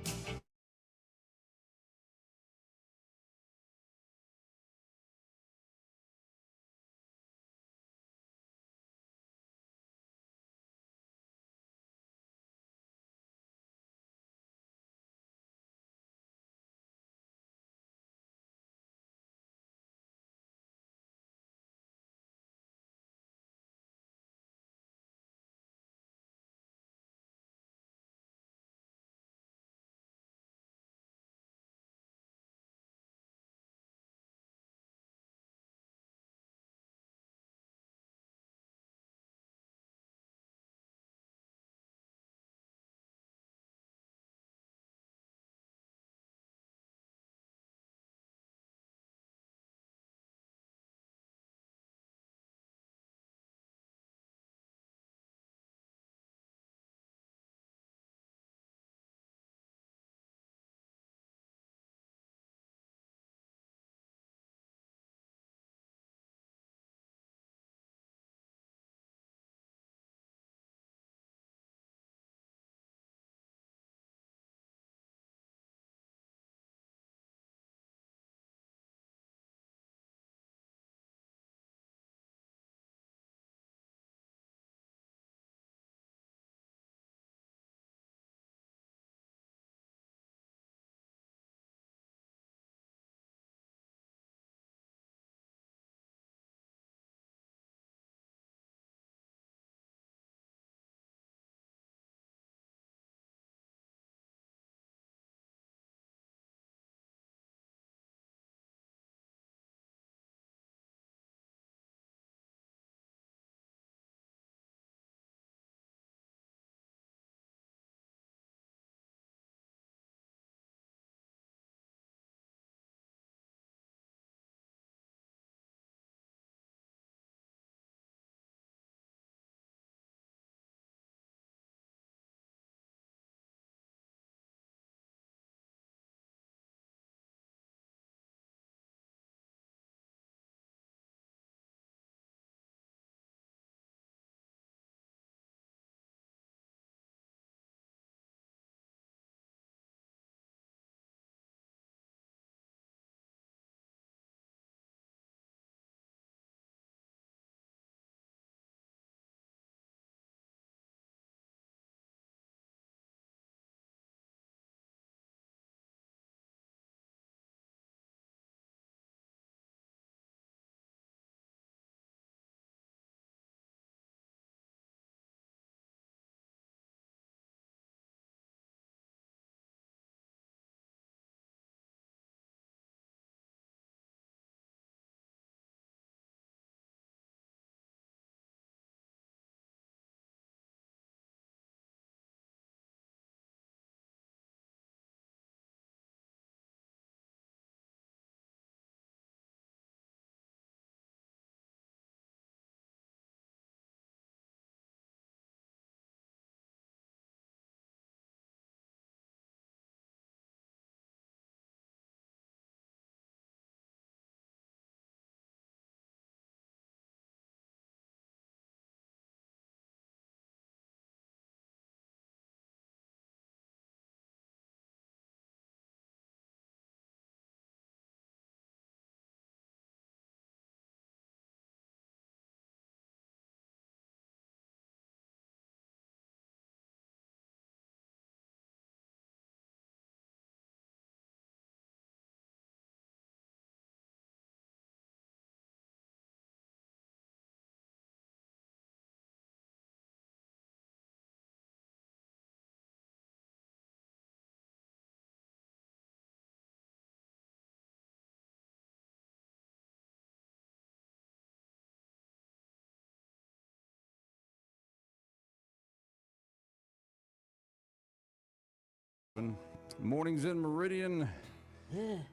Mornings in Meridian.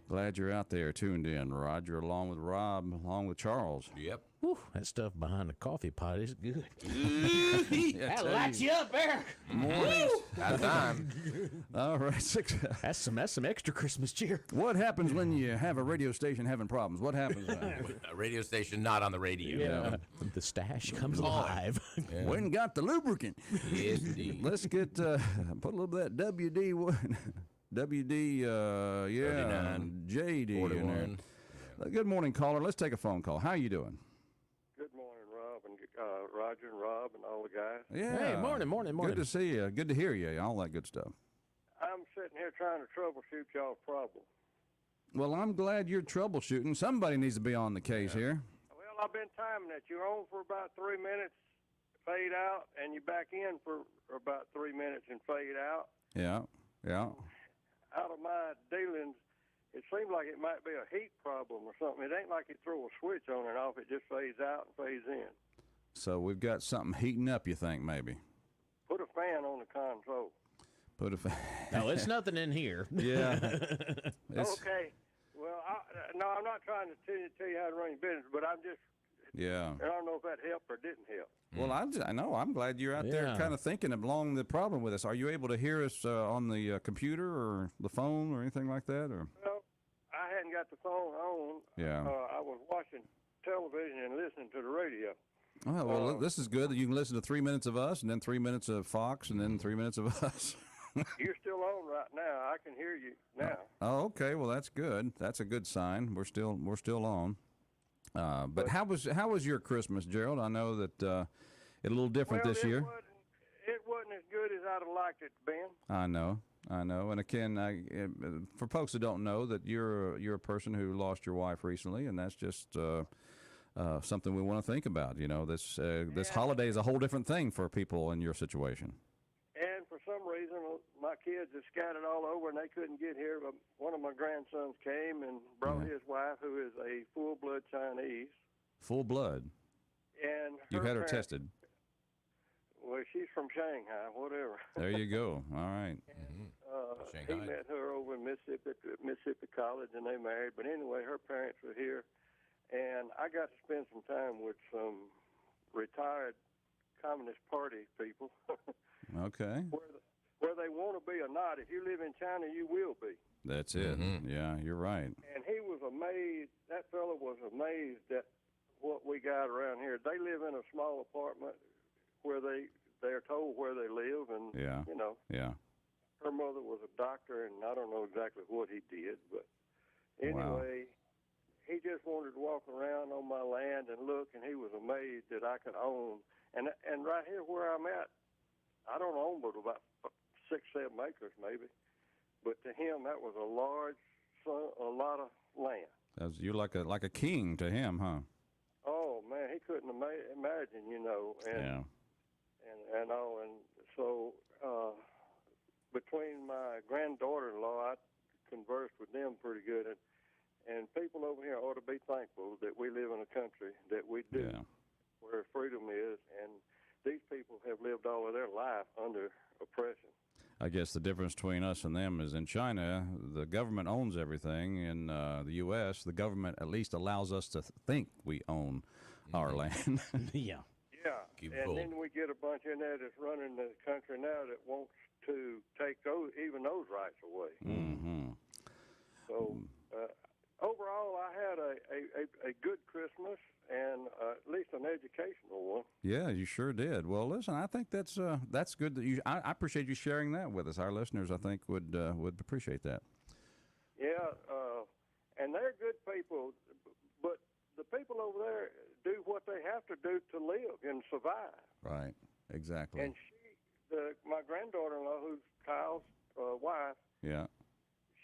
Glad you're out there tuned in. Roger along with Rob, along with Charles. Yep. Whew, that stuff behind the coffee pot is good. That lights you up, Eric. Mornings. Got time. All right, six. That's some extra Christmas cheer. What happens when you have a radio station having problems? What happens? A radio station not on the radio. Yeah. The stash comes alive. When got the lubricant? Yes, indeed. Let's get put a little bit of that WD one. WD, yeah, 39, JD. 41. Good morning, caller. Let's take a phone call. How you doing? Good morning, Rob and Roger and Rob and all the guys. Yeah. Hey, morning. Good to see you. Good to hear you. All that good stuff. I'm sitting here trying to troubleshoot y'all's problem. Well, I'm glad you're troubleshooting. Somebody needs to be on the case here. Well, I've been timing it. You're on for about 3 minutes, fade out, and you back in for about 3 minutes and fade out. Yeah. Out of my dealings, it seems like it might be a heat problem or something. It ain't like you throw a switch on and off. It just fades out and fades in. So we've got something heating up, you think, maybe? Put a fan on the console. Put a No, it's nothing in here. Yeah. Okay. Well, I'm not trying to tell you how to run your business, but I'm just, Yeah. I don't know if that helped or didn't help. Well, I know. I'm glad you're out there kind of thinking along the problem with us. Are you able to hear us on the computer or the phone or anything like that? Or Well, I hadn't got the phone on. Yeah. I was watching television and listening to the radio. Oh, well, this is good that you can listen to 3 minutes of us and then 3 minutes of Fox and then 3 minutes of us. You're still on right now. I can hear you now. Oh, okay. Well, that's good. That's a good sign. We're still on. But how was your Christmas, Gerald? I know that it's a little different this year. It wasn't as good as I'd have liked it to be. I know. And again, for folks that don't know, that you're a person who lost your wife recently, and that's just something we want to think about. You know, this holiday is a whole different thing for people in your situation. And for some reason, my kids are scattered all over, and they couldn't get here. But one of my grandsons came and brought his wife, who is a full-blood Chinese. Full blood. And You had her parents- tested. Well, she's from Shanghai, whatever. There you go. All right. He Shanghai. met her over in Mississippi at Mississippi College, and they married. But anyway, her parents were here, and I got to spend some time with some retired Communist Party people. Okay. Where they want to be or not. If you live in China, you will be. That's it. Yeah, you're right. And he was amazed. That fellow was amazed at what we got around here. They live in a small apartment where they're told where they live, and Yeah. you know, Yeah. her mother was a doctor, and I don't know exactly what he did, but anyway, he just wanted to walk around on my land and look, and he was amazed that I could own. And right here where I'm at, I don't own but about 6-7 acres maybe, but to him that was a lot of land. You're like a king to him, huh? Oh man, he couldn't imagine, you know, and so between my granddaughter-in-law, I conversed with them pretty good, and people over here ought to be thankful that we live in a country that we do, where freedom is, and these people have lived all of their life under oppression. I guess the difference between us and them is in China, the government owns everything. In the U.S., the government at least allows us to think we own our land. Yeah. Yeah, Keep it and full. then we get a bunch in there that's running the country now that wants to take even those rights away. Mm-hmm. So overall, I had a good Christmas and at least an educational one. Yeah, you sure did. Well, listen, I think that's good that you. I appreciate you sharing that with us. Our listeners, I think, would appreciate that. Yeah, and they're good people, but the people over there do what they have to do to live and survive. Right. Exactly. And my granddaughter-in-law, who's Kyle's wife, Yeah.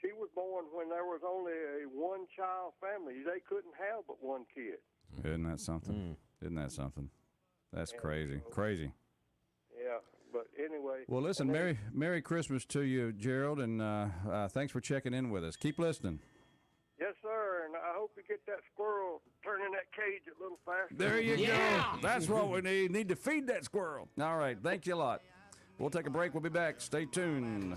she was born when there was only a one-child family. They couldn't have but one kid. Isn't that something? Isn't that something? That's crazy. Crazy. Yeah, but anyway. Well, listen, Merry Christmas to you, Gerald, and thanks for checking in with us. Keep listening. Yes, sir, and I hope you get that squirrel turning that cage a little faster. There you go. That's what we need. Need to feed that squirrel. All right. Thank you a lot. We'll take a break. We'll be back. Stay tuned.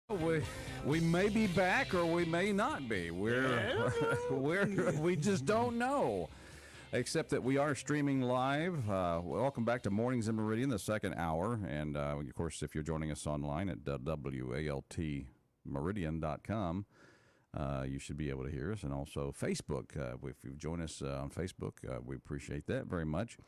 We may be back or we may not be. We just don't know. Except that we are streaming live. Welcome back to Mornings in Meridian, the second hour. And, of course, if you're joining us online at WALTmeridian.com, you should be able to hear us. And also Facebook. If you join us on Facebook, we appreciate that very much.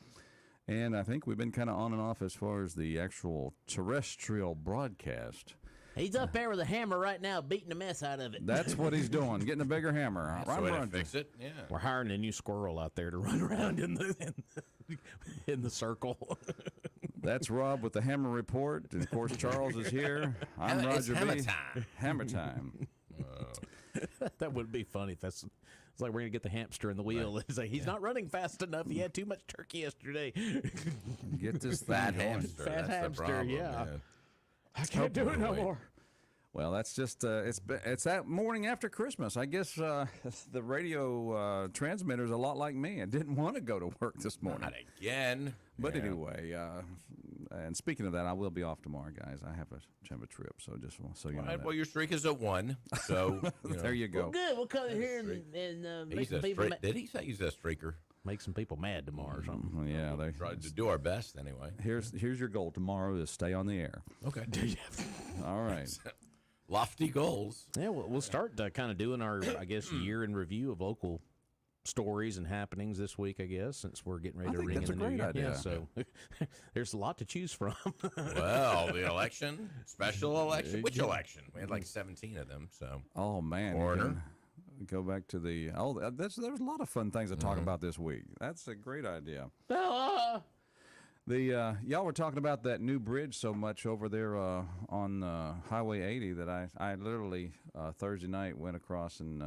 And I think we've been kind of on and off as far as the actual terrestrial broadcast. He's up there with a hammer right now, beating the mess out of it. That's what he's doing, getting a bigger hammer. That's the way to fix it. Yeah. We're hiring a new squirrel out there to run around in the circle. That's Rob with the Hammer Report. And, of course, Charles is here. I'm Roger B. Hammer time. Hammer time. That would be funny if that's... It's like we're going to get the hamster in the wheel. Right. It's like, he's not running fast enough. He had too much turkey yesterday. Get this fat hamster. Fat That's hamster, the problem, yeah. Man. I can't do it no more. Well, that's just it's that morning after Christmas. I guess the radio transmitter's a lot like me. I didn't want to go to work this morning. Not again. But anyway, and speaking of that, I will be off tomorrow, guys. I have a trip, so just so you know. That. Well, your streak is at 1, so there you go. Well, good. We'll come here and make some people Did he say he's a streaker? Make some people mad tomorrow or something. Yeah, they tried to do our best anyway. Here's your goal tomorrow: is stay on the air. Okay. All right. Lofty goals. Yeah, we'll start kind of doing our, I guess, year in review of local stories and happenings this week, I guess, since we're getting ready to ring in the new year. Idea. Yeah, so there's a lot to choose from. Well, the election, special election. Which election? We had like 17 of them, so. Oh, man. Coroner. Go back to the... there was a lot of fun things to talk about this week. That's a great idea. Y'all were talking about that new bridge so much over there on Highway 80 that I literally Thursday night went across and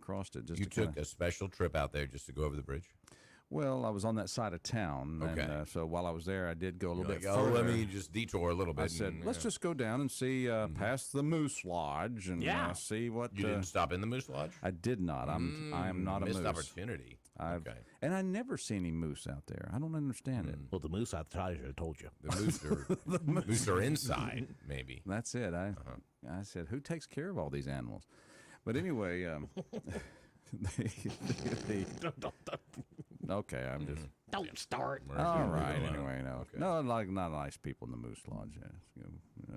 crossed it. You took a special trip out there just to go over the bridge? Well, I was on that side of town, and so while I was there, I did go a little bit further. Oh, let me just detour a little bit. I said, let's just go down and see past the Moose Lodge and see what... You didn't stop in the Moose Lodge? I did not. I am not a moose. Missed opportunity. And I never see any moose out there. I don't understand it. Well, the moose I told you. The moose are inside, maybe. That's it. I said, who takes care of all these animals? But anyway... Okay, I'm just... Don't start. All right, anyway, no. Okay. No, like not nice people in the Moose Lodge.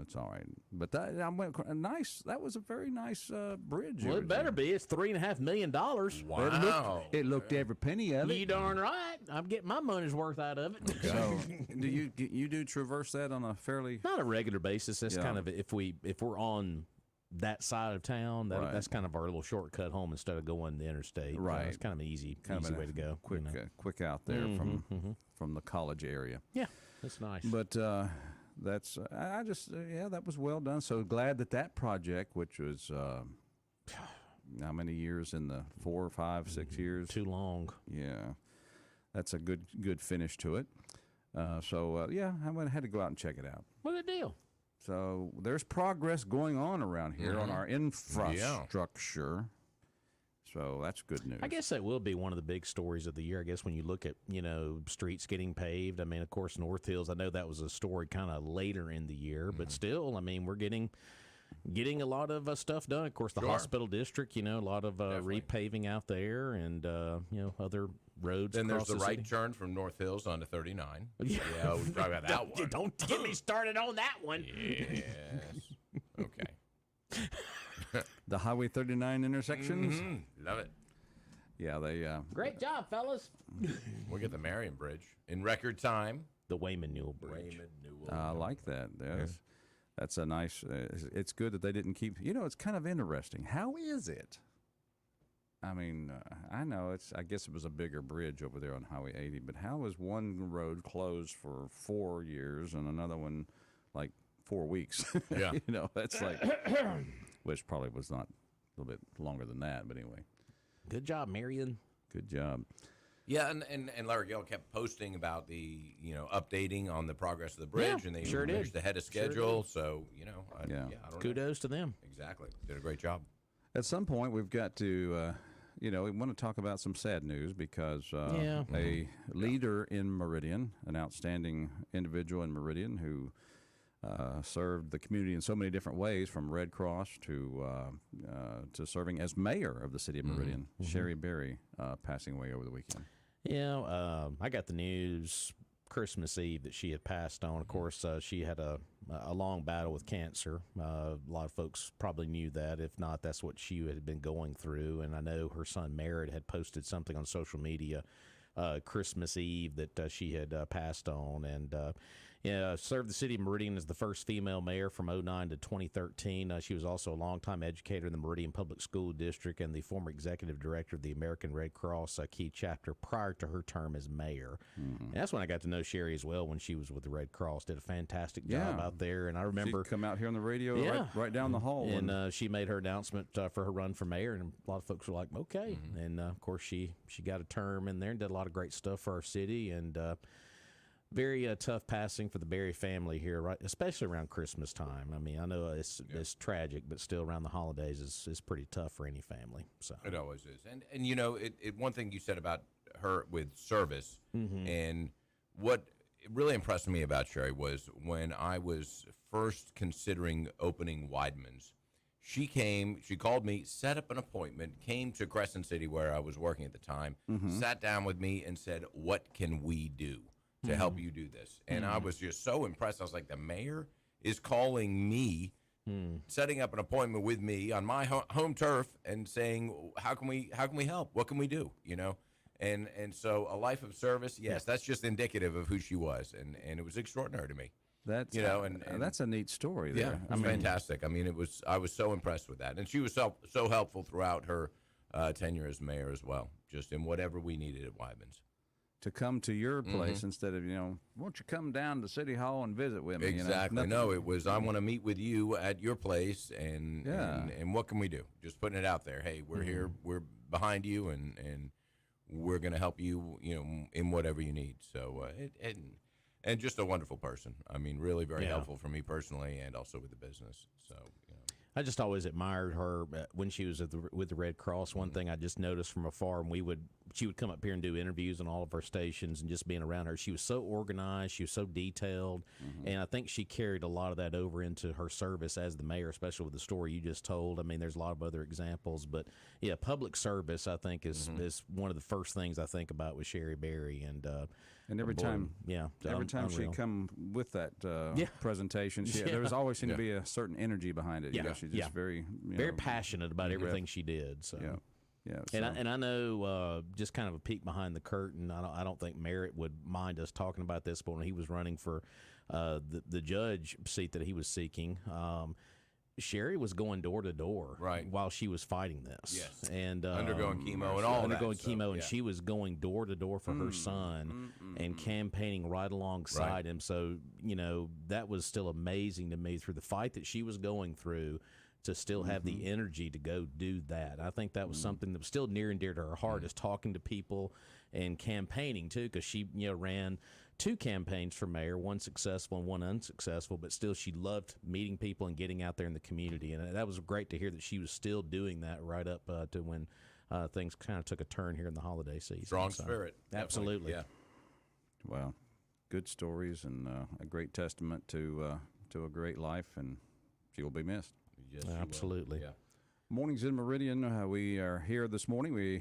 It's all right. But I went nice. That was a very nice bridge. Well, it better be. It's $3.5 million. Wow. It looked every penny of it. You darn right. I'm getting my money's worth out of it. Okay. So, do you traverse that on a fairly... Not a regular basis. That's kind of if we're on that side of town, that's kind of our little shortcut home instead of going the interstate. Right. It's kind of an easy way to go. Quick out there from the college area. Yeah, that's nice. But that's that was well done. So glad that project, which was how many years in the 4, 5, 6 years? Too long. Yeah, that's a good finish to it. I had to go out and check it out. What a deal. So there's progress going on around here on our infrastructure. So that's good news. I guess that will be one of the big stories of the year. I guess when you look at, streets getting paved. I mean, of course, North Hills, I know that was a story kind of later in the year, but still, I mean, we're getting a lot of stuff done. Of course, the hospital district, a lot of repaving out there and, other roads. Then there's the right city. turn from North Hills onto 39. Yeah, we talk about that one. Don't get me started on that one. Yes. Okay. The Highway 39 intersections. Mm-hmm. Love it. Yeah, they... Great job, fellas. We'll get the Meridian Bridge in record time. The Wayman Newell Bridge. I like that. That's a nice... it's good that they didn't keep... it's kind of interesting. How is it? I mean, I know I guess it was a bigger bridge over there on Highway 80, but how is one road closed for 4 years and another one like 4 weeks? Yeah. That's like... Which probably was not a little bit longer than that, but anyway. Good job, Meridian. Good job. Yeah, and Larry Gill kept posting about the updating on the progress of the bridge, and they finished ahead of schedule. So I don't kudos to them. Exactly, did a great job. At some point, we've got to we want to talk about some sad news because a leader in Meridian, an outstanding individual in Meridian who served the community in so many different ways, from Red Cross to serving as mayor of the city of Meridian. Sherry Berry passing away over the weekend. Yeah, I got the news Christmas Eve that she had passed on. Of course, she had a long battle with cancer. A lot of folks probably knew that. If not, that's what she had been going through. And I know her son Merritt had posted something on social media Christmas Eve that she had passed on. And served the city of Meridian as the first female mayor from 2009 to 2013. She was also a longtime educator in the Meridian Public School District and the former executive director of the American Red Cross Key Chapter prior to her term as mayor. And that's when I got to know Sherry as well, when she was with the Red Cross. Did a fantastic job out there. And I remember she'd come out here on the radio right down the hall. And she made her announcement for her run for mayor, and a lot of folks were like, okay. And, of course, she got a term in there and did a lot of great stuff for our city. And very tough passing for the Berry family here, right? Especially around Christmas time. I mean, I know it's tragic, but still around the holidays is pretty tough for any family. So it always is. And you know, one thing you said about her with service, and what really impressed me about Sherry was when I was first considering opening Weidman's. She called me, set up an appointment, came to Crescent City where I was working at the time, sat down with me and said, "What can we do to help you do this?" And I was just so impressed. I was like, the mayor is calling me, setting up an appointment with me on my home turf and saying, how can we help? What can we do? You know? And so a life of service, yes, that's just indicative of who she was. And it was extraordinary to me. That's, you know, and that's a neat story there. Yeah, it was fantastic. I mean, I was so impressed with that. And she was so helpful throughout her tenure as mayor as well, just in whatever we needed at Weidman's. To come to your place instead of, won't you come down to City Hall and visit with me? Exactly. No, it was, I want to meet with you at your place, and what can we do? Just putting it out there. Hey, we're here, we're behind you, and we're going to help you, in whatever you need. So, and just a wonderful person. I mean, really very helpful for me personally and also with the business. So, I just always admired her when she was with the Red Cross. One thing I just noticed from afar, and she would come up here and do interviews on all of our stations, and just being around her, she was so organized, she was so detailed, and I think she carried a lot of that over into her service as the mayor, especially with the story you just told. I mean, there's a lot of other examples, but yeah, public service I think is one of the first things I think about with Sherry Berry, and every time she come with that presentation, there was always seemed to be a certain energy behind it. She's just very passionate about everything she did. So. Yeah, and I know just kind of a peek behind the curtain. I don't think Merritt would mind us talking about this, but when he was running for the judge seat that he was seeking, Sherry was going door to door while she was fighting this. Yes. And undergoing chemo and all undergoing that. Chemo, and she was going door to door for her son and campaigning right alongside him. So, that was still amazing to me through the fight that she was going through to still have the energy to go do that. I think that was something that was still near and dear to her heart, is talking to people and campaigning too, because she ran 2 campaigns for mayor, one successful and one unsuccessful, but still she loved meeting people and getting out there in the community. And that was great to hear that she was still doing that right up to when things kind of took a turn here in the holiday season. Strong spirit. Absolutely. Yeah. Well, good stories and a great testament to a great life, and she will be missed. Yes, absolutely. Yeah. Mornings in Meridian. We are here this morning. We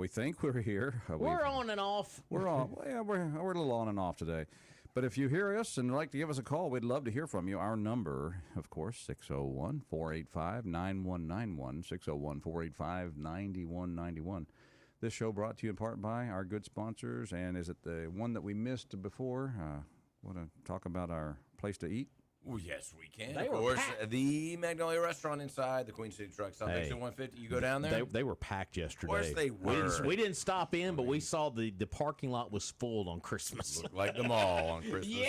think we're here. We're on and off. We're on. Yeah, we're a little on and off today. But if you hear us and like to give us a call, we'd love to hear from you. Our number, of course, 601-485-9191, 601-485-9191. This show brought to you in part by our good sponsors. And is it the one that we missed before? Want to talk about our place to eat? Well, yes, we can. Of course, the Magnolia Restaurant inside the Queen City Truck Stop, exit 150. You go down there. They were packed yesterday. Of course they were. We didn't stop in, but we saw the parking lot was full on Christmas. Looked like the mall on Christmas Eve.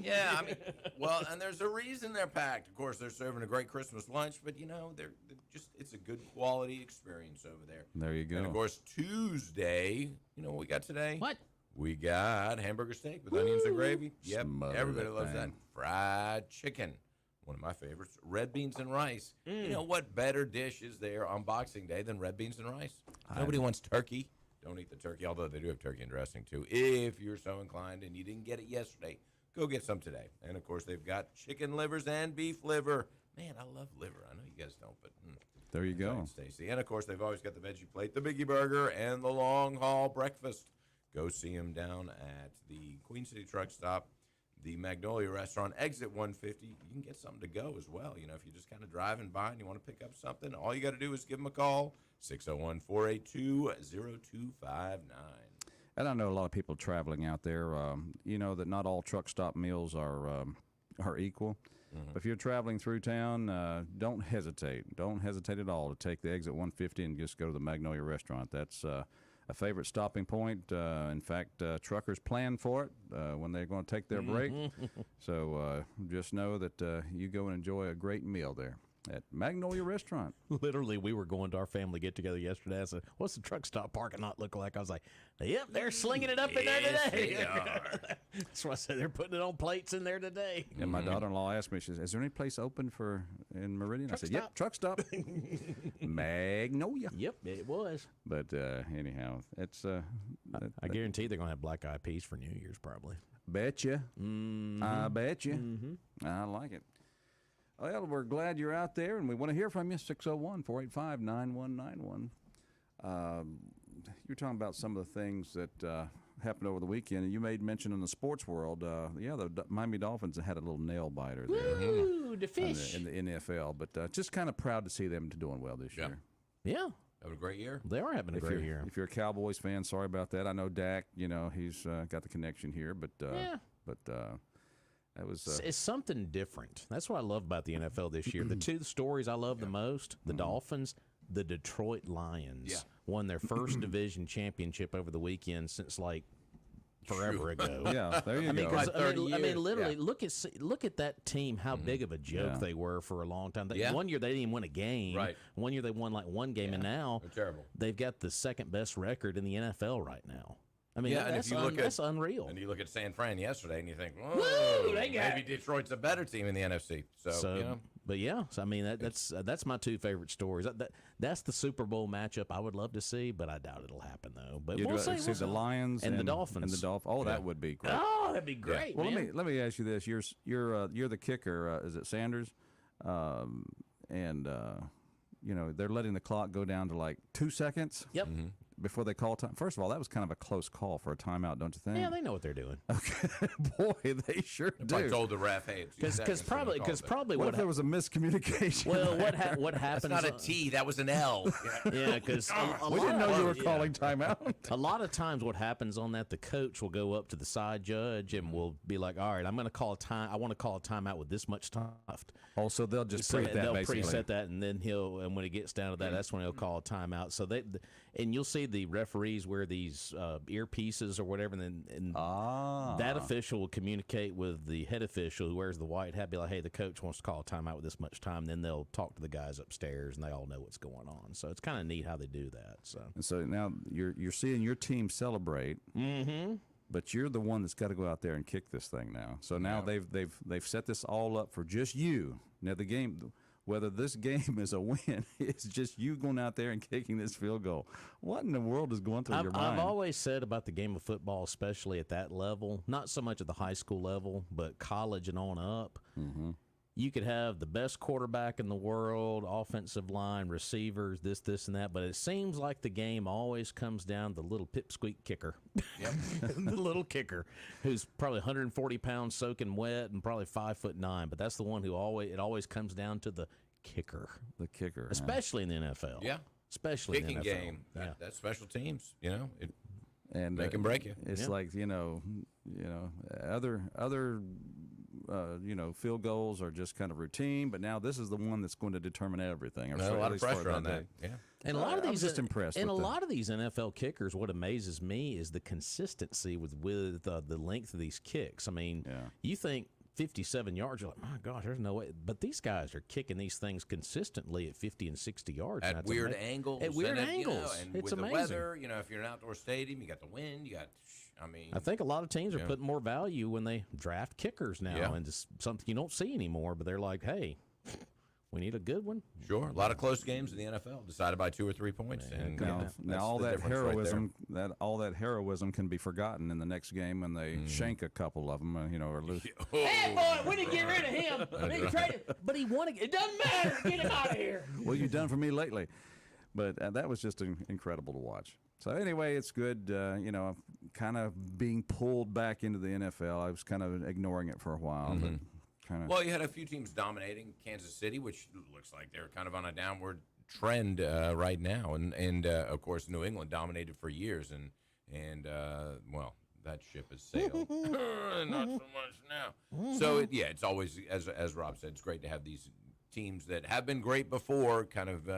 Yeah. I mean, well, and there's a reason they're packed. Of course, they're serving a great Christmas lunch, but they're just, it's a good quality experience over there. There you go. And of course, Tuesday, what we got today? What? We got hamburger steak with onions and gravy. Yep, everybody loves that. Fried chicken, one of my favorites. Red beans and rice. You know what better dish is there on Boxing Day than red beans and rice? Nobody wants turkey. Don't eat the turkey, although they do have turkey and dressing too. If you're so inclined and you didn't get it yesterday, Go get some today. And, of course, they've got chicken livers and beef liver. Man, I love liver. I know you guys don't, but there you go. Stacy. And, of course, they've always got the veggie plate, the Biggie Burger, and the long haul breakfast. Go see them down at the Queen City Truck Stop, the Magnolia Restaurant, exit 150. You can get something to go as well. You know, if you're just kind of driving by and you want to pick up something, all you got to do is give them a call, 601-482-0259. And I know a lot of people traveling out there, you know, that not all truck stop meals are equal. But if you're traveling through town, don't hesitate. Don't hesitate at all to take the exit 150 and just go to the Magnolia Restaurant. That's a favorite stopping point. In fact, truckers plan for it when they're going to take their break. So just know that you go and enjoy a great meal there at Magnolia Restaurant. Literally, we were going to our family get-together yesterday. I said, what's the truck stop parking lot look like? I was like, yep, they're slinging it up in there today. They are. That's why I said they're putting it on plates in there today. And my daughter-in-law asked me, she says, is there any place open in Meridian? I said, yep, truck stop. Magnolia. Yep, it was. But anyhow, it's... I guarantee they're going to have black eyed peas for New Year's probably. Betcha. I bet you. I like it. Well, we're glad you're out there, and we want to hear from you, 601-485-9191. You're talking about some of the things that happened over the weekend, and you made mention in the sports world. The Miami Dolphins had a little nail biter there. Woo, the fish. In the NFL, but just kind of proud to see them doing well this year. Yeah. Having a great year. They are having a great year. If you're a Cowboys fan, sorry about that. I know Dak, you know, he's got the connection here, but that was it's something different. That's what I love about the NFL this year. The two stories I love the most, the Dolphins, the Detroit Lions won their first division championship over the weekend since like forever ago. Yeah, there you go. I mean, literally, look at that team. How big of a joke they were for a long time. One year they didn't even win a game. Right. One year they won like one game, and now they've got the second best record in the NFL right now. I mean, that's unreal. And you look at San Fran yesterday, and you think, whoa, maybe Detroit's a better team in the NFC. So you know. But yeah, so I mean that's my two favorite stories. That's the Super Bowl matchup I would love to see, but I doubt it'll happen though. But we'll see. The Lions and the Dolphins. Oh, that would be great. Oh, that'd be great. Well, man. let me ask you this: you're the kicker. Is it Sanders? You know they're letting the clock go down to like 2 seconds. Yep. Before they call time. First of all, that was kind of a close call for a timeout, don't you think? Yeah, they know what they're doing. Okay, boy, they sure do. I told the ref, hey, it's because probably what if there was a miscommunication? Well, what happens? That's not a T, that was an L. Yeah, because we didn't know you were calling timeout. A lot of times, what happens on that, the coach will go up to the side judge and will be like, "All right, I'm going to call a time. I want to call a timeout with this much time left." Also, they'll just they'll preset that, and then and when it gets down to that, that's when he'll call a timeout. So and you'll see the referees wear these earpieces or whatever, and that official will communicate with the head official who wears the white hat, be like, hey, the coach wants to call a timeout with this much time. Then they'll talk to the guys upstairs, and they all know what's going on. So it's kind of neat how they do that. So now you're seeing your team celebrate. Mm-hmm. But you're the one that's got to go out there and kick this thing now. So now they've set this all up for just you. Now the game, whether this game is a win, it's just you going out there and kicking this field goal. What in the world is going through your mind? I've always said about the game of football, especially at that level, not so much at the high school level, but college and on up. Mm-hmm. You could have the best quarterback in the world, offensive line, receivers, this, and that, but it seems like the game always comes down to the little pipsqueak kicker. Yep. The little kicker, who's probably 140 pounds soaking wet and probably 5'9", but that's the one who always comes down to the kicker. The kicker. Especially in the NFL. Yeah. Especially kicking in the NFL. Game. That's special teams, you know. And they can break you. It's like, other field goals are just kind of routine, but now this is the one that's going to determine everything. A lot of pressure on that. Yeah. And a lot of these, I'm just impressed. And a lot of these NFL kickers, what amazes me is the consistency with the length of these kicks. I mean, you think 57 yards, you're like, my gosh, there's no way. But these guys are kicking these things consistently at 50 and 60 yards. At weird angles. At weird angles. And it's with amazing. The weather, if you're in an outdoor stadium, you got the wind, I think a lot of teams are putting more value when they draft kickers now, and it's something you don't see anymore. But they're like, hey, We need a good one. Sure, a lot of close games in the NFL decided by 2 or 3 points. And Now all that heroism can be forgotten in the next game when they shank a couple of them, or lose. Hey, boy, we didn't get rid of him. We didn't trade him, but he wanted. It doesn't matter. Get him out of here. What you done for me lately? But that was just incredible to watch. So anyway, it's good. Kind of being pulled back into the NFL. I was kind of ignoring it for a while, but kind of. Well, you had a few teams dominating Kansas City, which looks like they're kind of on a downward trend right now, and of course New England dominated for years, and well, that ship has sailed. Not so much now. So it's always as Rob said, it's great to have these teams that have been great before, kind of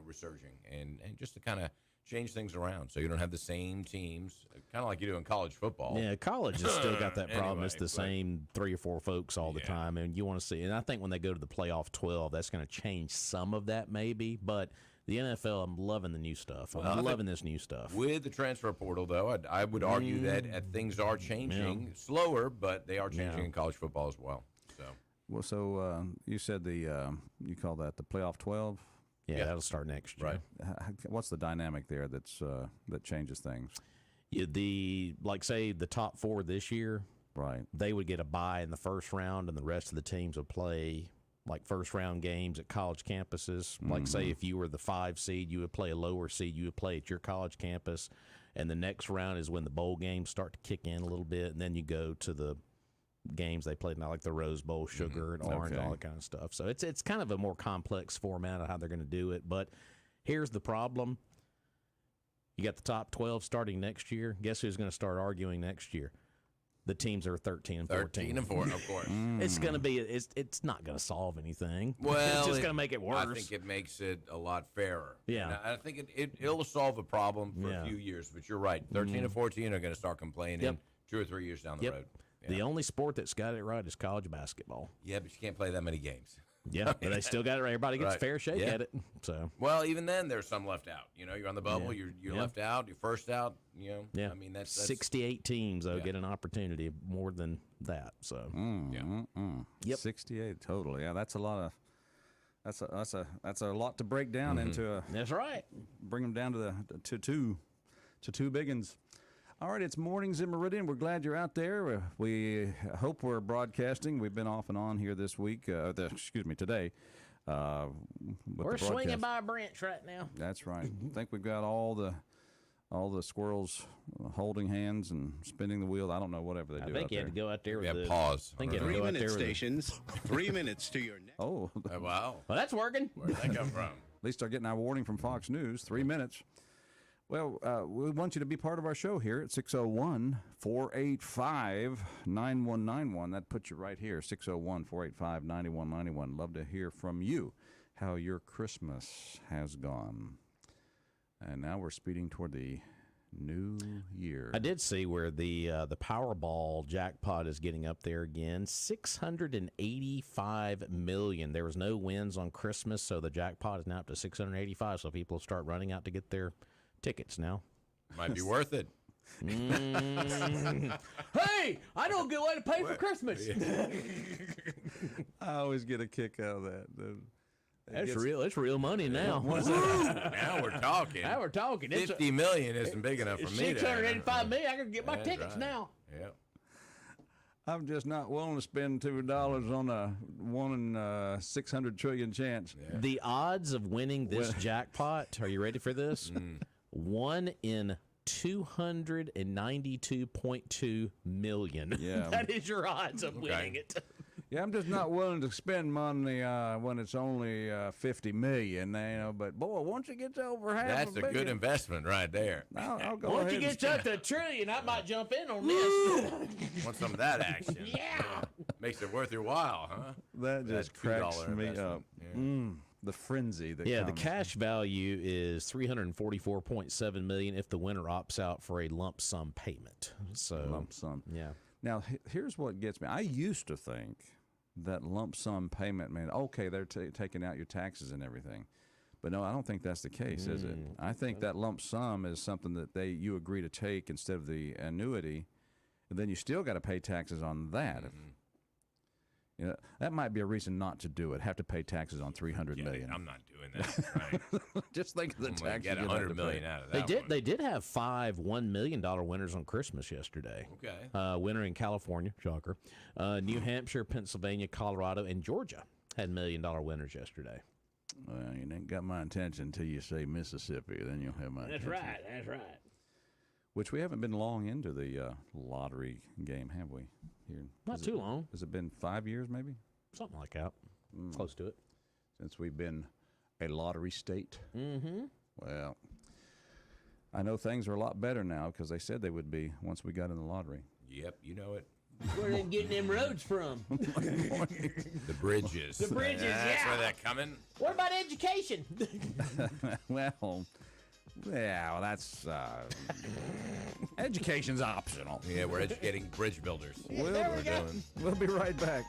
resurging, and just to kind of change things around, so you don't have the same teams, kind of like you do in college football. Yeah, college has still got that problem. Anyway, It's the same 3 or 4 folks all the time, and you want to see. And I think when they go to the playoff 12, that's going to change some of that, maybe. But the NFL, I'm loving the new stuff. I'm loving this new stuff. With the transfer portal, though, I would argue that things are changing slower, but they are changing in college football as well. So, you said you call that the playoff 12. Yeah, that'll start next year. Right. What's the dynamic there that changes things? Say the top 4 this year, right? They would get a bye in the first round, and the rest of the teams would play like first round games at college campuses. Like say if you were the 5 seed, you would play a lower seed. You would play at your college campus, and the next round is when the bowl games start to kick in a little bit, and then you go to the games they played now, like the Rose Bowl, Sugar and Orange, all that kind of stuff. So it's kind of a more complex format of how they're going to do it. But here's the problem: you got the top 12 starting next year. Guess who's going to start arguing next year? The teams that are 13 and 14. 13 and 14, of course. It's going to be. It's not going to solve anything. Well, it's just going to make it worse. I think it makes it a lot fairer. Yeah. And I think it'll solve a problem for a few years. But you're right. 13 and 14 are going to start complaining 2 or 3 years down the road. Yeah. The only sport that's got it right is college basketball. Yeah, but you can't play that many games. Yeah, but they still got it right. Everybody gets a fair shake at it. So well, even then, there's some left out. You're on the bubble. You're left out. You're first out. Yeah. I mean, that's 68 teams though get an opportunity more than that. So 68 total. Yeah, that's a lot of. That's a lot to break down into. That's right. Bring them down to two big ones. All right, it's Mornings in Meridian. We're glad you're out there. We hope we're broadcasting. We've been off and on here this week. Today. We're swinging by a branch right now. That's right. I think we've got all the squirrels holding hands and spinning the wheel. I don't know, whatever they do. I think you had to go out there with the pause. I think you had to 3 go out minute there stations. 3 minutes to your next. Oh, wow. Well, that's working. Where did that come from? At least they're getting our warning from Fox News. 3 minutes. Well, we want you to be part of our show here at 601-485-9191. That puts you right here, 601-485-9191. Love to hear from you how your Christmas has gone. And now we're speeding toward the new year. I did see where the Powerball jackpot is getting up there again, $685 million. There was no wins on Christmas, so the jackpot is now up to $685. So people start running out to get their tickets now. Might be worth it. Hey, I don't get way to pay for Christmas. I always get a kick out of that. That's real. It's real money now. Now we're talking. Now we're talking. It's $50 million isn't big enough for me. $685 million. I can get my tickets now. Yep. I'm just not willing to spend $2 on a 1 in 600 trillion chance. Yeah. The odds of winning this jackpot, are you ready for this? 1 in 292.2 million. Yeah. That is your odds of winning it. Yeah, I'm just not willing to spend money when it's only 50 million. But boy, once it gets over half, that's a good investment right there. I'll go once ahead. It gets up to $1 trillion, I might jump in on this. Want some of that action? Yeah, makes it worth your while, huh? That just cracks me up. Yeah. The frenzy that the cash value is $344.7 million if the winner opts out for a lump sum payment. So lump sum. Yeah. Now here's what gets me. I used to think that lump sum payment meant okay, they're taking out your taxes and everything, but no, I don't think that's the case, is it? I think that lump sum is something that you agree to take instead of the annuity, and then you still got to pay taxes on that. Yeah, that might be a reason not to do it. Have to pay taxes on $300 million. I'm not doing that. Right? Just think of the I'm gonna tax. get you'd have to $100 million pay. out of They that. did. One. They did have 5 $1 million winners on Christmas yesterday. Okay. Winner in California, shocker. New Hampshire, Pennsylvania, Colorado, and Georgia had $1 million winners yesterday. Well, you ain't got my attention until you say Mississippi. Then you'll have my attention. That's right. Which we haven't been long into the lottery game, have we? Here, Not too long. Has it been 5 years, maybe? Something like that. Close to it. Since we've been a lottery state. Mm-hmm. Well, I know things are a lot better now because they said they would be once we got in the lottery. Yep, you know it. Where are they getting them roads from? The bridges. The bridges, That's yeah. where they're coming. What about education? well, that's education's optional. Yeah, we're educating bridge builders. We'll be right back.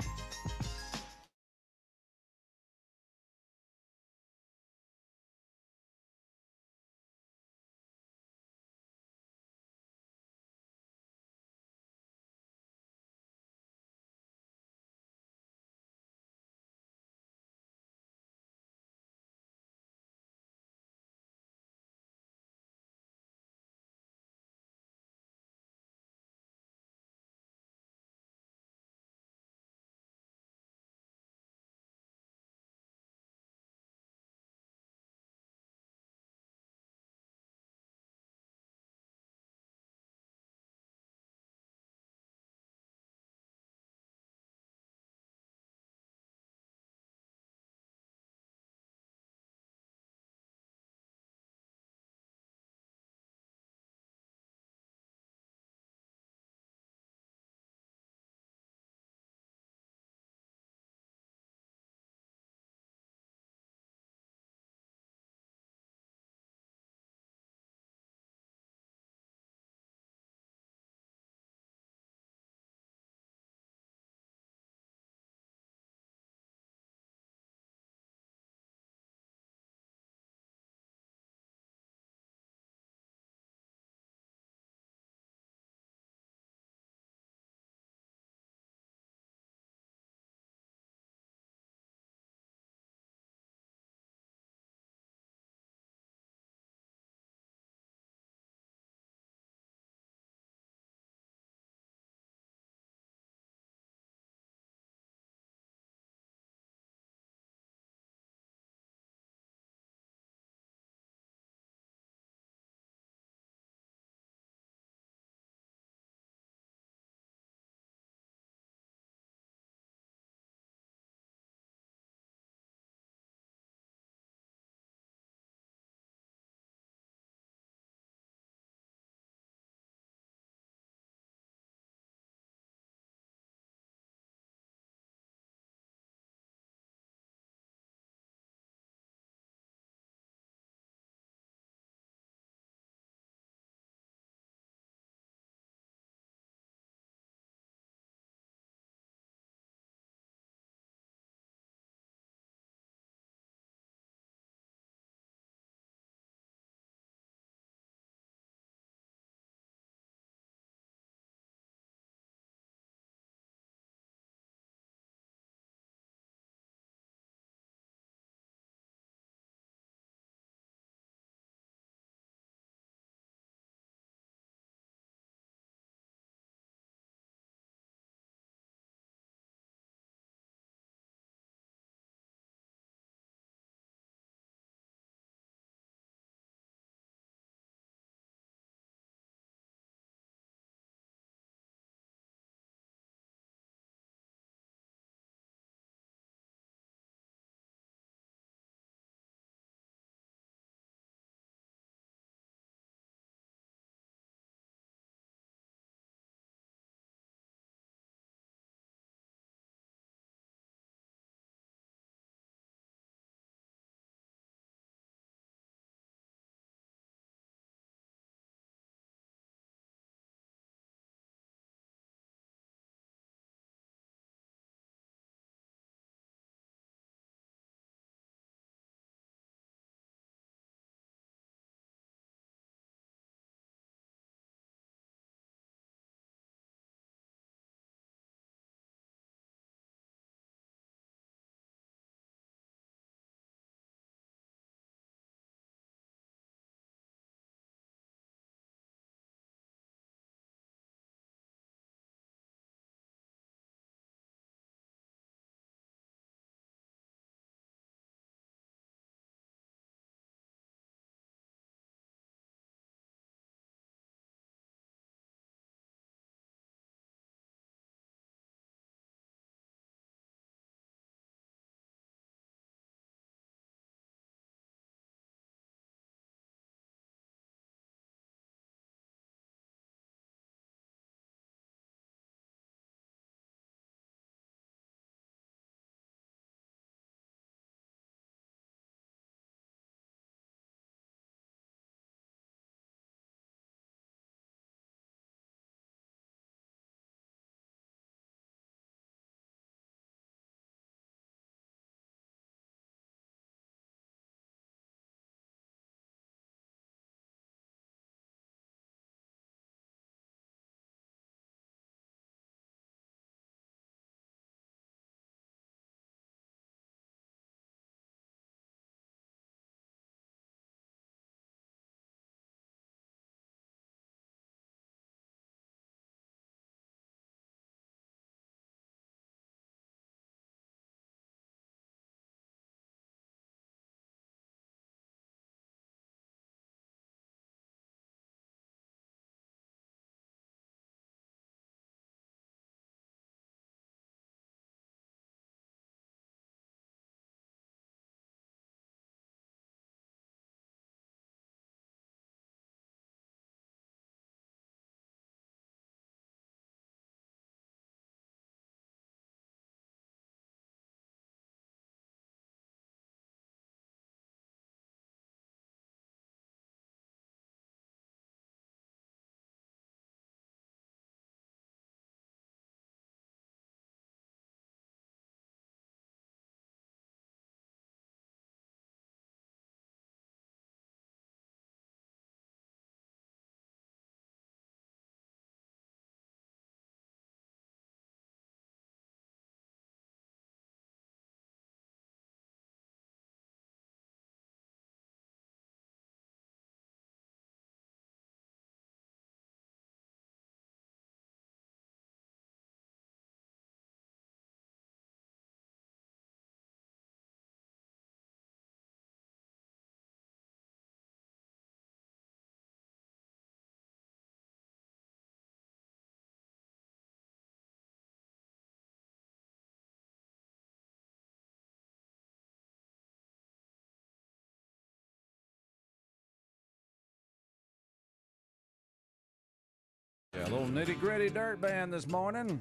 little nitty-gritty dirt band this morning.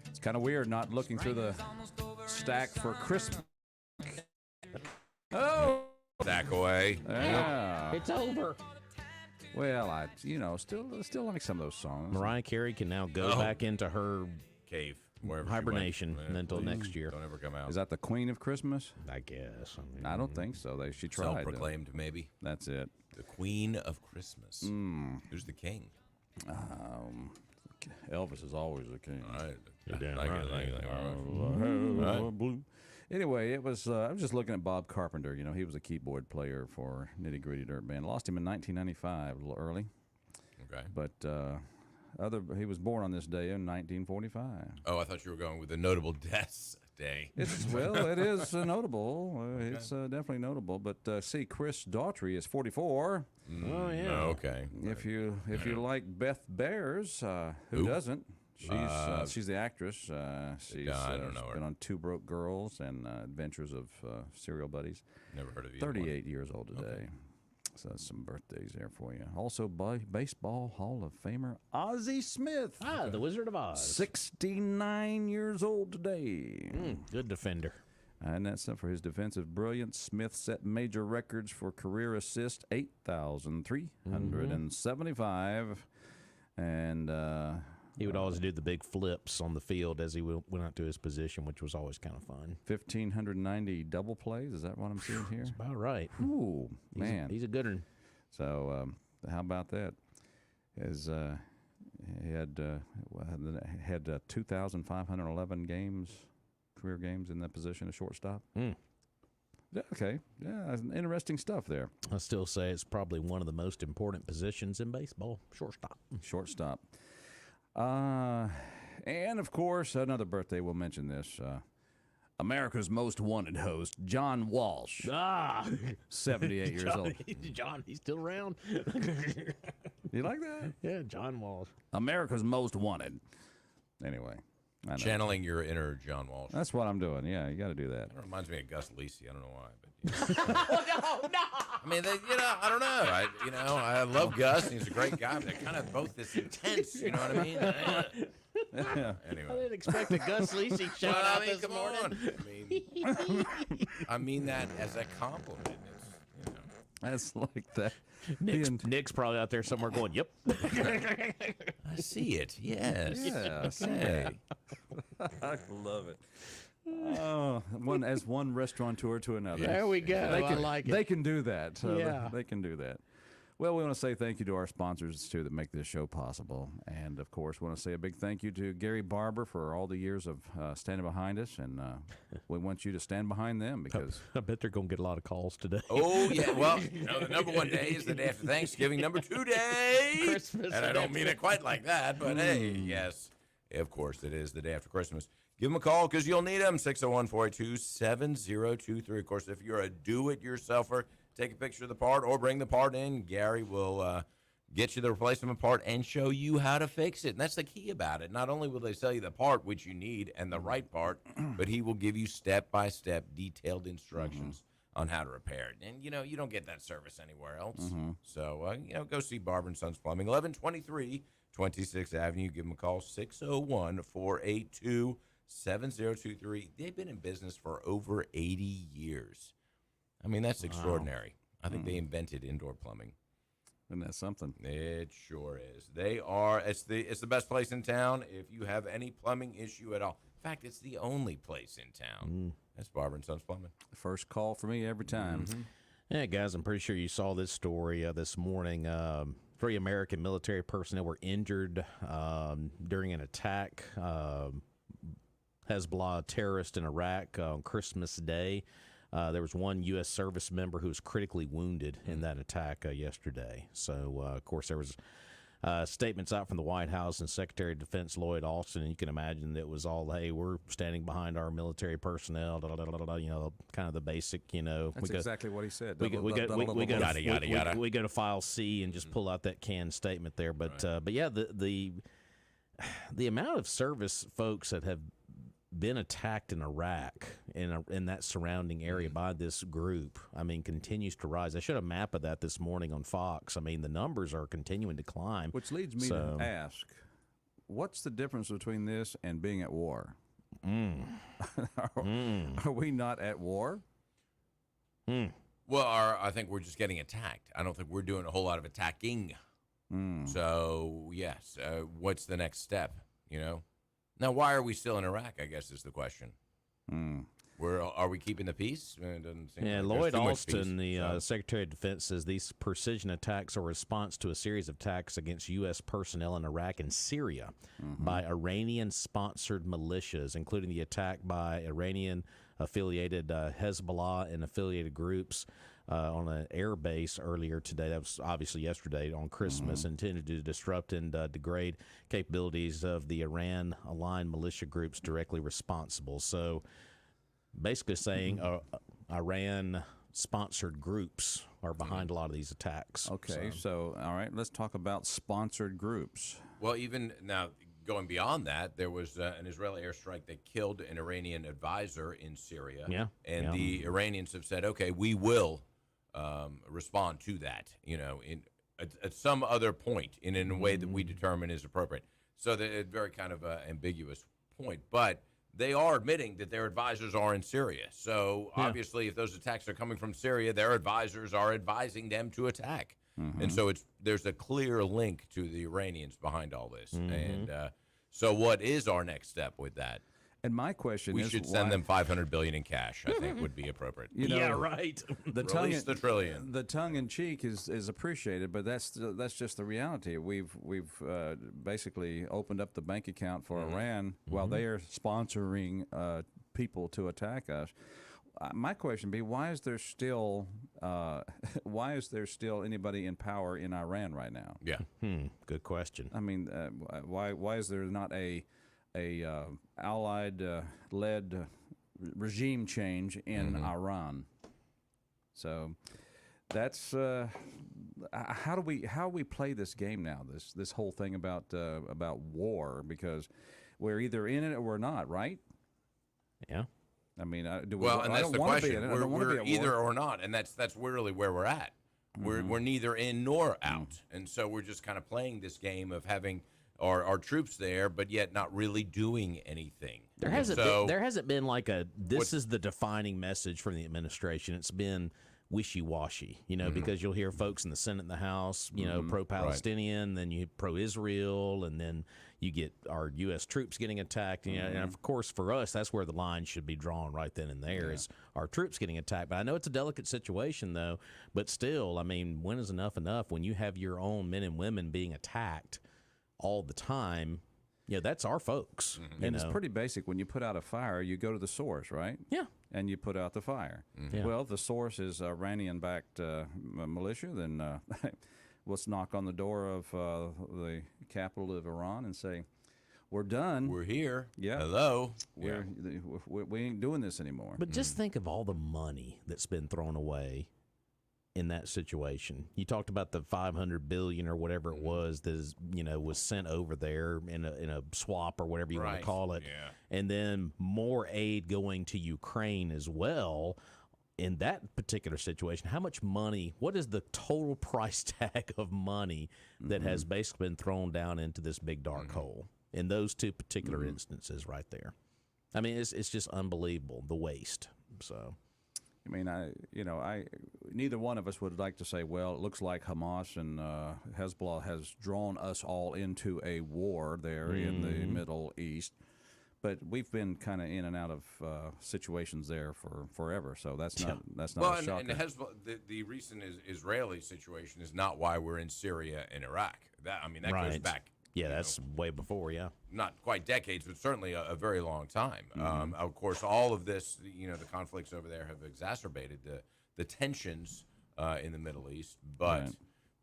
It's kind of weird not looking through the stack for Christmas. Oh! Stack away. Yeah. It's over. Well, I still like some of those songs. Mariah Carey can now go back into her Cave. Wherever hibernation she went. until next year. Don't ever come out. Is that the Queen of Christmas? I guess. I don't think so. She tried. Self-proclaimed, maybe. That's it. The Queen of Christmas. Who's the king? Elvis is always the king. All right. You're damn Like right. it, all right. Anyway, I was just looking at Bob Carpenter. You know, he was a keyboard player for Nitty Gritty Dirt Band. Lost him in 1995, a little early. Okay. But he was born on this day in 1945. Oh, I thought you were going with the notable deaths day. It is notable. It's definitely notable. But see, Chris Daughtry is 44. Oh yeah. Okay. If you like Beth Bears, who doesn't? She's the actress. She's I don't know her. been on Two Broke Girls and Adventures of Serial Buddies. Never heard of either 38 years old today. Okay. So that's some birthdays there for you. Also, Baseball Hall of Famer Ozzie Smith. The Wizard of Oz. 69 years old today. Good defender. And that's it for his defensive brilliance. Smith set major records for career assist, 8,375. And he would always do the big flips on the field as he went out to his position, which was always kind of fun. 1,590 double plays. Is that what I'm seeing here? That's about right. Ooh, man. He's a good one. So how about that? He had 2,511 career games in that position of shortstop. Yeah, okay. Yeah, that's interesting stuff there. I still say it's probably one of the most important positions in baseball, shortstop. Shortstop. And, of course, another birthday, we'll mention this. America's Most Wanted host, John Walsh. 78 years old. John, he's still around. You like that? Yeah, John Walsh. America's Most Wanted. Anyway. I know. Channeling your inner John Walsh. That's what I'm doing. Yeah, you got to do that. That reminds me of Gus Lisi. I don't know why, but no. I mean, I don't know. I love Gus. And he's a great guy, but they're kind of both this intense. You know what I mean? Yeah. Anyway, I didn't expect a Gus Lisi shout out this come morning. on. I mean that as a compliment. That's like that. Nick's probably out there somewhere going, yep. I see it. Yes. Yeah. Okay. I love it. One restaurateur to another. There we go. I like it. They can do that. Yeah. They can do that. Well, we want to say thank you to our sponsors, too, that make this show possible. And, of course, we want to say a big thank you to Gary Barber for all the years of standing behind us. And we want you to stand behind them because I bet they're going to get a lot of calls today. Oh, yeah. Well, the number one day is the day after Thanksgiving. Number 2 day. Christmas. And I don't mean it quite like that, but hey, yes. Of course, it is the day after Christmas. Give them a call because you'll need them. 601-482-7023. Of course, if you're a do-it-yourselfer, take a picture of the part or bring the part in. Gary will get you the replacement part and show you how to fix it. And that's the key about it. Not only will they sell you the part, which you need, and the right part, but he will give you step-by-step detailed instructions on how to repair it. And, you don't get that service anywhere else. So, go see Barber & Sons Plumbing, 1123 26th Avenue. Give them a call, 601-482-7023. They've been in business for over 80 years. I mean, that's extraordinary. I think they invented indoor plumbing. isn't that something? It sure is. It's the best place in town if you have any plumbing issue at all. In fact, it's the only place in town. That's Barber & Sons Plumbing. First call for me every time. Yeah, guys, I'm pretty sure you saw this story this morning. 3 American military personnel were injured during an attack. Hezbollah terrorist in Iraq on Christmas Day. There was one U.S. service member who was critically wounded in that attack yesterday. So, of course, there was statements out from the White House and Secretary of Defense Lloyd Austin, and you can imagine that it was all, hey, we're standing behind our military personnel, kind of the basic, That's exactly what he said. We go to file C and just pull out that canned statement there. But yeah, the amount of service folks that have been attacked in Iraq in that surrounding area by this group, I mean, continues to rise. I showed a map of that this morning on Fox. I mean, the numbers are continuing to climb. Which leads me to ask, what's the difference between this and being at war? Are we not at war? Well, I think we're just getting attacked. I don't think we're doing a whole lot of attacking. So, yes, what's the next step, Now, why are we still in Iraq, I guess, is the question. Are we keeping the peace? It doesn't seem like Lloyd too much Austin, peace, the Secretary of Defense, says these precision attacks are a response to a series of attacks against U.S. personnel in Iraq and Syria by Iranian-sponsored militias, including the attack by Iranian-affiliated Hezbollah and affiliated groups on an air base earlier today. That was obviously yesterday on Christmas, intended to disrupt and degrade capabilities of the Iran-aligned militia groups directly responsible. So basically saying Iran-sponsored groups are behind a lot of these attacks. Okay, so all right, let's talk about sponsored groups. Well, even now, going beyond that, there was an Israeli airstrike that killed an Iranian advisor in Syria. And the Iranians have said, okay, we will respond to that, at some other point in a way that we determine is appropriate. So they're very kind of ambiguous point. But they are admitting that their advisors are in Syria. So obviously, if those attacks are coming from Syria, their advisors are advising them to attack. And so there's a clear link to the Iranians behind all this. And so what is our next step with that? And my question is, we should send them $500 billion in cash. I think would be appropriate. Right. Release the trillion. The tongue in cheek is appreciated, but that's just the reality. We've basically opened up the bank account for Iran while they are sponsoring people to attack us. My question be, why is there still anybody in power in Iran right now? Yeah. Good question. I mean, why is there not a allied led regime change in Iran? So that's how we play this game now, this whole thing about war, because we're either in it or we're not, right? Yeah. I mean, do we? Well, and that's the question. We're be either or not, and that's really where we're at. We're neither in nor out, and so we're just kind of playing this game of having our troops there, but yet not really doing anything. There hasn't been like this is the defining message from the administration. It's been wishy-washy, because you'll hear folks in the Senate and the House, pro-Palestinian, then you pro-Israel, and then you get our U.S. troops getting attacked. And of course, for us, that's where the line should be drawn right then and there is our troops getting attacked. But I know it's a delicate situation, though. But still, I mean, when is enough enough? When you have your own men and women being attacked all the time, that's our folks. And it's pretty basic. When you put out a fire, you go to the source, right? Yeah. And you put out the fire. Yeah. Well, if the source is Iranian-backed militia, then let's knock on the door of the capital of Iran and say, we're done. We're here. Yeah. Hello. We ain't doing this anymore. But just think of all the money that's been thrown away in that situation. You talked about the $500 billion or whatever it was that is, was sent over there in a swap or whatever you want to call it. Yeah. And then more aid going to Ukraine as well. In that particular situation, how much money, what is the total price tag of money that has basically been thrown down into this big dark hole in those two particular instances right there? I mean, it's just unbelievable, the waste. So, I mean, neither one of us would like to say, well, it looks like Hamas and Hezbollah has drawn us all into a war there in the Middle East. But we've been kind of in and out of situations there for forever, so that's not a shocker. And Hezbollah, the recent Israeli situation is not why we're in Syria and Iraq. That goes back. Yeah, that's way before. Yeah, not quite decades, but certainly a very long time. Of course, all of this, the conflicts over there have exacerbated the tensions in the Middle East. But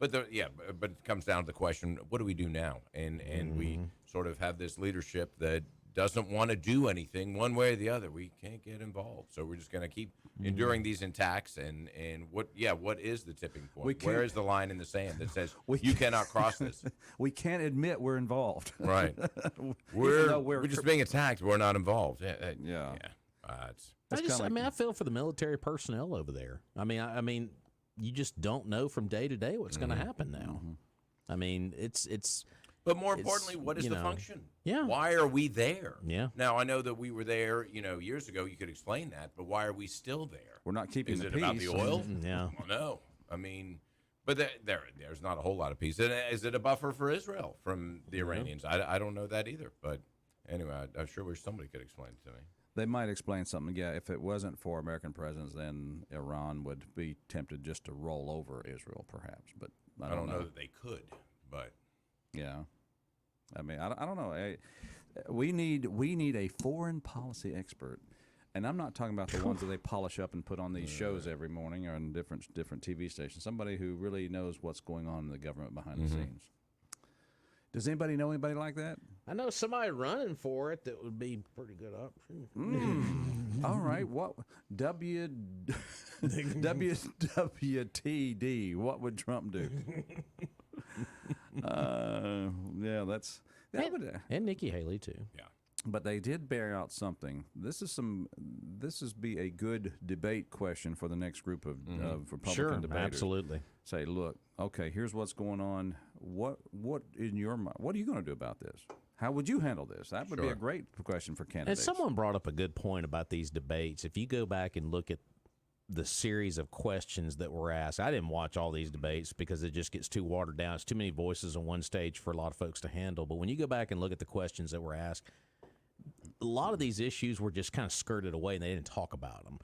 it comes down to the question: what do we do now? And we sort of have this leadership that doesn't want to do anything one way or the other. We can't get involved, so we're just going to keep enduring these attacks. And what is the tipping point? Where is the line in the sand that says you cannot cross this? We can't admit we're involved. Right. we're just being attacked. We're not involved. I feel for the military personnel over there. I mean, you just don't know from day to day what's going to happen now. I mean, it's But more importantly, what is the function? Yeah. Why are we there? Yeah. Now, I know that we were there, years ago. You could explain that, but why are we still there? We're not keeping Is the it peace. about the oil? Yeah. Well, no. I mean, but there's not a whole lot of peace. And is it a buffer for Israel from the Iranians? I don't know that either. But anyway, I sure wish somebody could explain it to me. They might explain something. Yeah, if it wasn't for American presence, then Iran would be tempted just to roll over Israel, perhaps. But I don't know that they could. But yeah, I mean, I don't know. We need a foreign policy expert, and I'm not talking about the ones that they polish up and put on these shows every morning or on different TV stations. Somebody who really knows what's going on in the government behind the scenes. Does anybody know anybody like that? I know somebody running for it that would be a pretty good option. All right. What WWTD? What would Trump do? Yeah, that would. And Nikki Haley too. Yeah. But they did bear out something. This is be a good debate question for the next group of Republican debaters. Absolutely. Say, look, okay, here's what's going on. What in your mind? What are you going to do about this? How would you handle this? That would be a great question for candidates. And someone brought up a good point about these debates. If you go back and look at the series of questions that were asked, I didn't watch all these debates because it just gets too watered down. It's too many voices on one stage for a lot of folks to handle. But when you go back and look at the questions that were asked, a lot of these issues were just kind of skirted away and they didn't talk about them.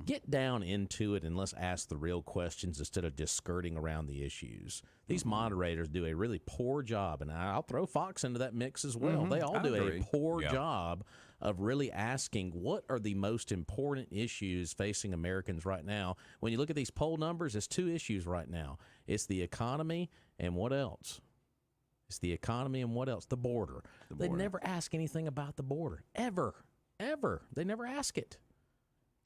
Get down into it and let's ask the real questions instead of just skirting around the issues. These moderators do a really poor job, and I'll throw Fox into that mix as well. They all do a poor job of really asking what are the most important issues facing Americans right now. When you look at these poll numbers, it's two issues right now. It's the economy and what else? It's the economy and what else? The border. They never ask anything about the border. Ever. They never ask it.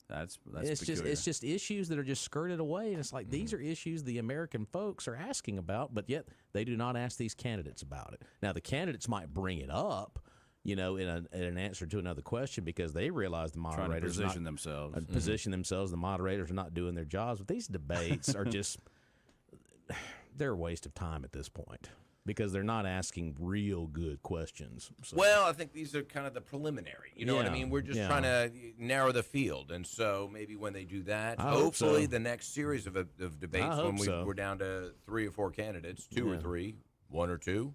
That's it's just issues that are just skirted away, and it's like these are issues the American folks are asking about, but yet they do not ask these candidates about it. Now the candidates might bring it up, in an answer to another question because they realize the moderators position themselves. The moderators are not doing their jobs, but these debates are just they're a waste of time at this point. Because they're not asking real good questions. So. Well, I think these are kind of the preliminary. You know what I mean? We're just trying to narrow the field. And so maybe when they do that, hopefully the next series of debates, when we're down to 3 or 4 candidates, 2 or 3, 1 or 2.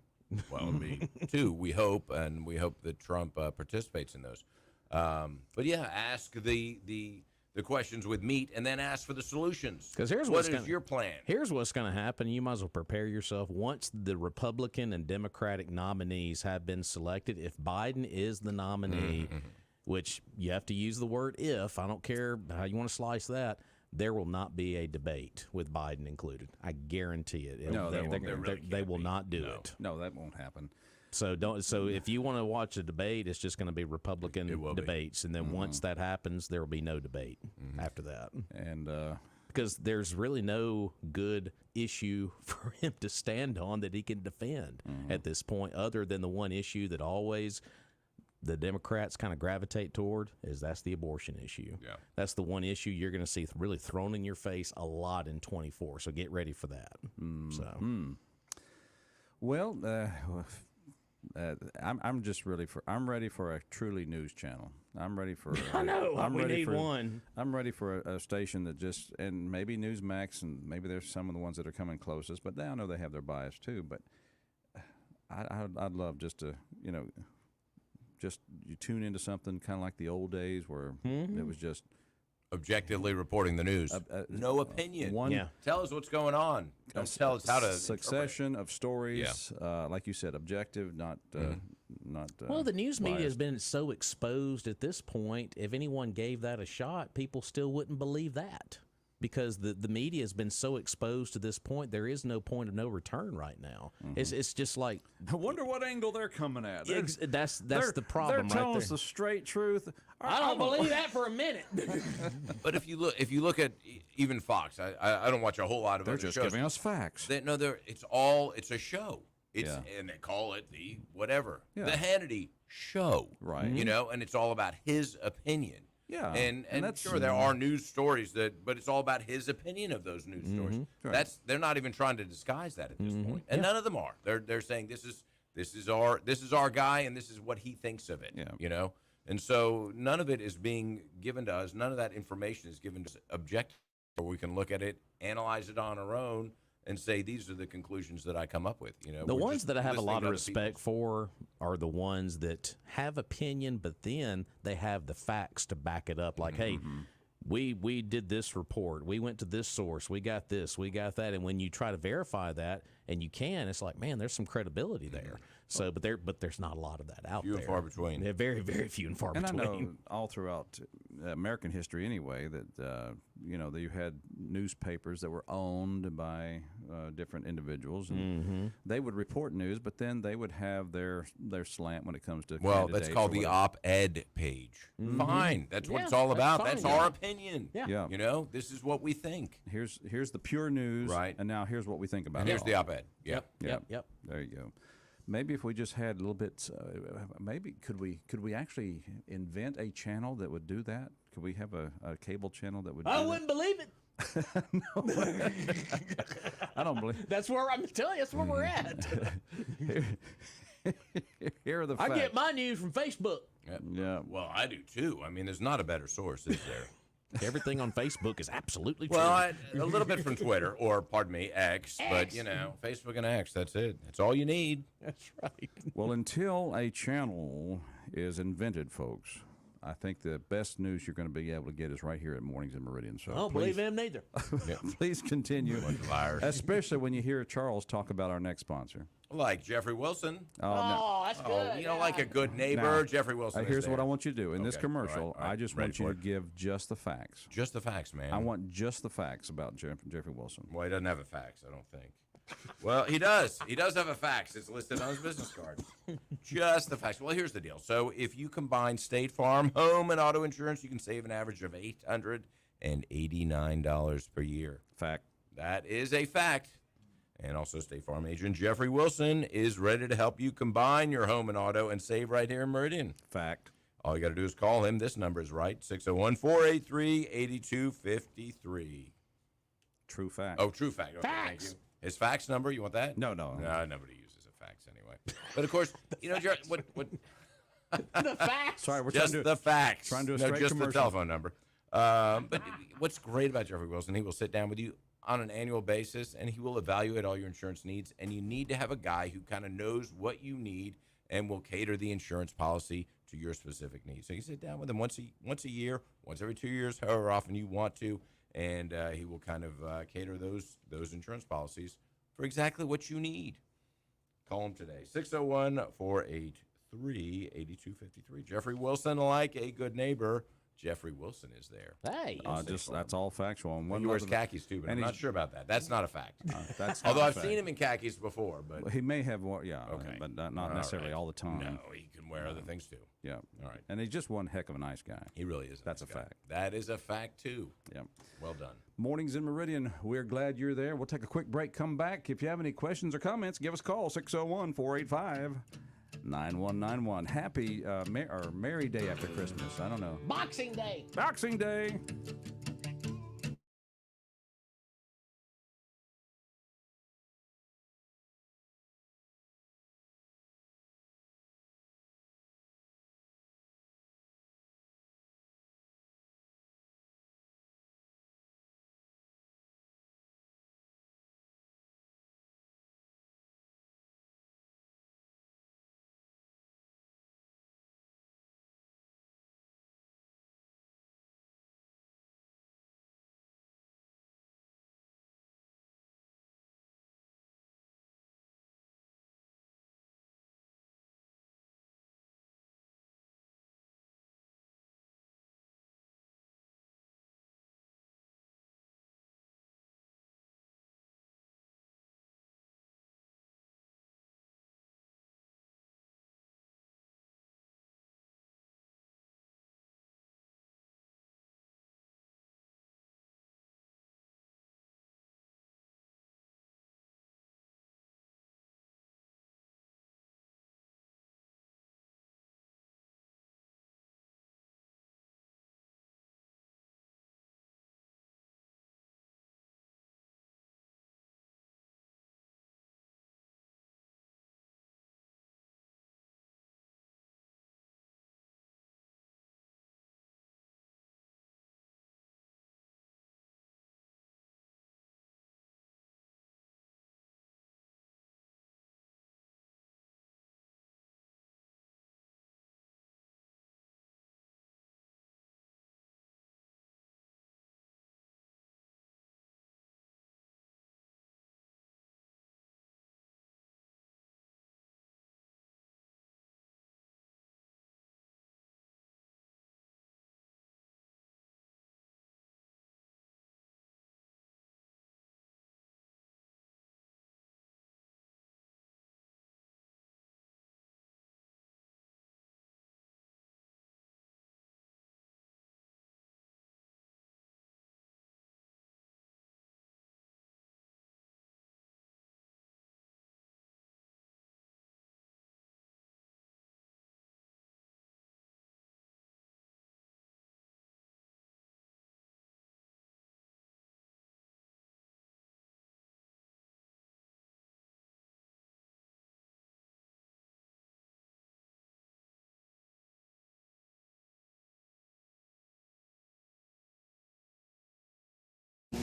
Well, it'll be 2, we hope. And we hope that Trump participates in those. But yeah, ask the questions with meat, and then ask for the solutions. Because what is your plan? Here's what's going to happen. You might as well prepare yourself. Once the Republican and Democratic nominees have been selected, if Biden is the nominee, which you have to use the word if, I don't care how you want to slice that, there will not be a debate with Biden included. I guarantee it. No, they will not do it. No, that won't happen. So if you want to watch a debate, it's just going to be Republican debates, and then once that happens, there will be no debate after that. And because there's really no good issue for him to stand on that he can defend at this point, other than the one issue that always the Democrats kind of gravitate toward that's the abortion issue. Yeah. That's the one issue you're going to see really thrown in your face a lot in 24. So get ready for that. Well. I'm just really I'm ready for a truly news channel. I'm ready for. I know. We need one. I'm ready for a station that just, and maybe Newsmax, and maybe there's some of the ones that are coming closest, but I know they have their bias too. But I'd love just to, just you tune into something kind of like the old days where it was just objectively reporting the news. No opinion. Tell us what's going on. Don't tell us how to. Succession of stories, like you said, objective, not. Well, the news media has been so exposed at this point. If anyone gave that a shot, people still wouldn't believe that because the media has been so exposed to this point. There is no point of no return right now. It's just like I wonder what angle they're coming at. That's the problem. They're telling us the straight truth. I don't believe that for a minute. But if you look at even Fox, I don't watch a whole lot of they're other just shows. giving us facts. It's a show. And they call it the whatever the Hannity show, right? And it's all about his opinion. Yeah, and that's sure there are news stories but it's all about his opinion of those news stories. Right. They're not even trying to disguise that at this point, and none of them are. They're saying this This is our guy, and this is what he thinks of it. Yeah. You know, and so none of it is being given to us. None of that information is given to us objectively, where we can look at it, analyze it on our own, and say these are the conclusions that I come up with. You know, The we're ones just that I have a listening lot to of other respect for are the ones that have opinion, but then they have the facts to back it up. Like, hey, we did this report, we went to this source, we got this, we got that, and when you try to verify that, and you can, it's like, man, there's some credibility there. So, but there's not a lot of that out Few there. and far between. They're very, very few and far And between. I know all throughout American history, anyway, that you know, that you had newspapers that were owned by different individuals, and they would report news, but then they would have their slant when it comes to Well, that's candidates called or the whatever. op-ed page. Fine, that's what Yeah, it's all that's about. fine, That's yeah. our opinion. Yeah. You know, this is what we think. Here's the pure news, Right. And now here's what we think about And it. here's the op-ed. Yeah. Yep. There you go. Maybe if we just had a little bit, maybe could we actually invent a channel that would do that? Could we have a cable channel that would? I do wouldn't believe it. that? I don't believe. That's where I'm telling you. That's where we're at. Here are the I facts. get my news from Facebook. Yeah. Well, I do too. I mean, there's not a better source, is there? Everything on Facebook is absolutely true. Well, a little bit from Twitter, or pardon me, X, but you know, Facebook and X. That's it. That's all you need. That's right. Well, until a channel is invented, folks, I think the best news you're going to be able to get is right here at Mornings in Meridian. So I don't believe him neither. please continue, Bunch of liars. especially when you hear Charles talk about our next sponsor. Like Jeffrey Wilson. Oh, that's good. You know, like a good neighbor, Now, Jeffrey Wilson. Here's is what I there. want you to do in this Okay, commercial. all right. I just Ready want you for to it? give just the facts. Just the facts, man. I want just the facts about Jeffrey Wilson. Well, he doesn't have a fax, I don't think. Well, he does. He does have a fax. It's listed on his business card. Just the facts. Well, here's the deal. So if you combine State Farm, home, and auto insurance, you can save an average of $889 per year. Fact. That is a fact. And also, State Farm agent Jeffrey Wilson is ready to help you combine your home and auto and save right here in Meridian. Fact. All you got to do is call him. This number is right, 601-483-8253. True fact. Oh, true fact. Okay, thank you. His fax number, you want that? No. No, nobody uses a fax anyway. But, of course, you know, what The facts. Sorry, we're just trying to the facts. trying to do a no, straight just commercial. the telephone number. But what's great about Jeffrey Wilson, he will sit down with you on an annual basis, and he will evaluate all your insurance needs. And you need to have a guy who kind of knows what you need and will cater the insurance policy to your specific needs. So you sit down with him once a year, once every 2 years, however often you want to, and he will kind of cater those insurance policies for exactly what you need. Call him today, 601-483-8253. Jeffrey Wilson, like a good neighbor, Jeffrey Wilson is there. Hey. That's all factual. And He wears other- khakis too, but and I'm not he's- sure about that. That's not a fact. That's Although not a I've fact. seen him in khakis before, but He may have, yeah, Okay. but not All necessarily right. all the time. No, he can wear other things too. Yeah. All right. And he's just one heck of a nice guy. He really is. That's nice a guy. fact. That is a fact too. Yeah. Well done. Mornings in Meridian. We're glad you're there. We'll take a quick break, come back. If you have any questions or comments, give us a call, 601-485-9191. Happy Merry Day after Christmas. I don't know. Boxing Day. Boxing Day.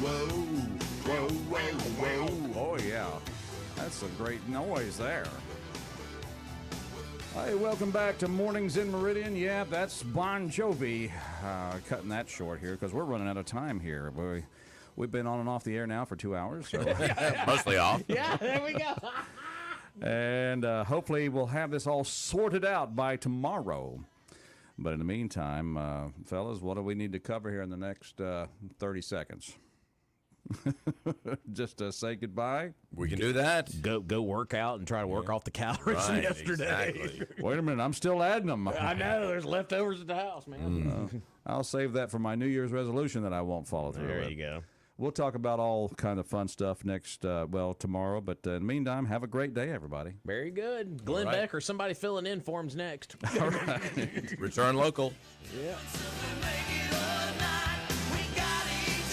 whoa, whoa, whoa. Oh, yeah. That's a great noise there. Hey, welcome back to Mornings in Meridian. Yeah, that's Bon Jovi. Cutting that short here because we're running out of time here. We've been on and off the air now for 2 hours. So. Mostly off. Yeah, there we go. And hopefully we'll have this all sorted out by tomorrow. But in the meantime, fellas, what do we need to cover here in the next 30 seconds? Just say goodbye. We can do that. Go work out and try to work off the calories from yesterday. Exactly. Wait a minute, I'm still adding them. I know, there's leftovers at the house, man. I'll save that for my New Year's resolution that I won't follow through There with. you go. We'll talk about all kind of fun stuff next, tomorrow. But in the meantime, have a great day, everybody. Very good. Glenn All right. Beck or somebody filling in for him's next. Return local. Yeah. Make it up.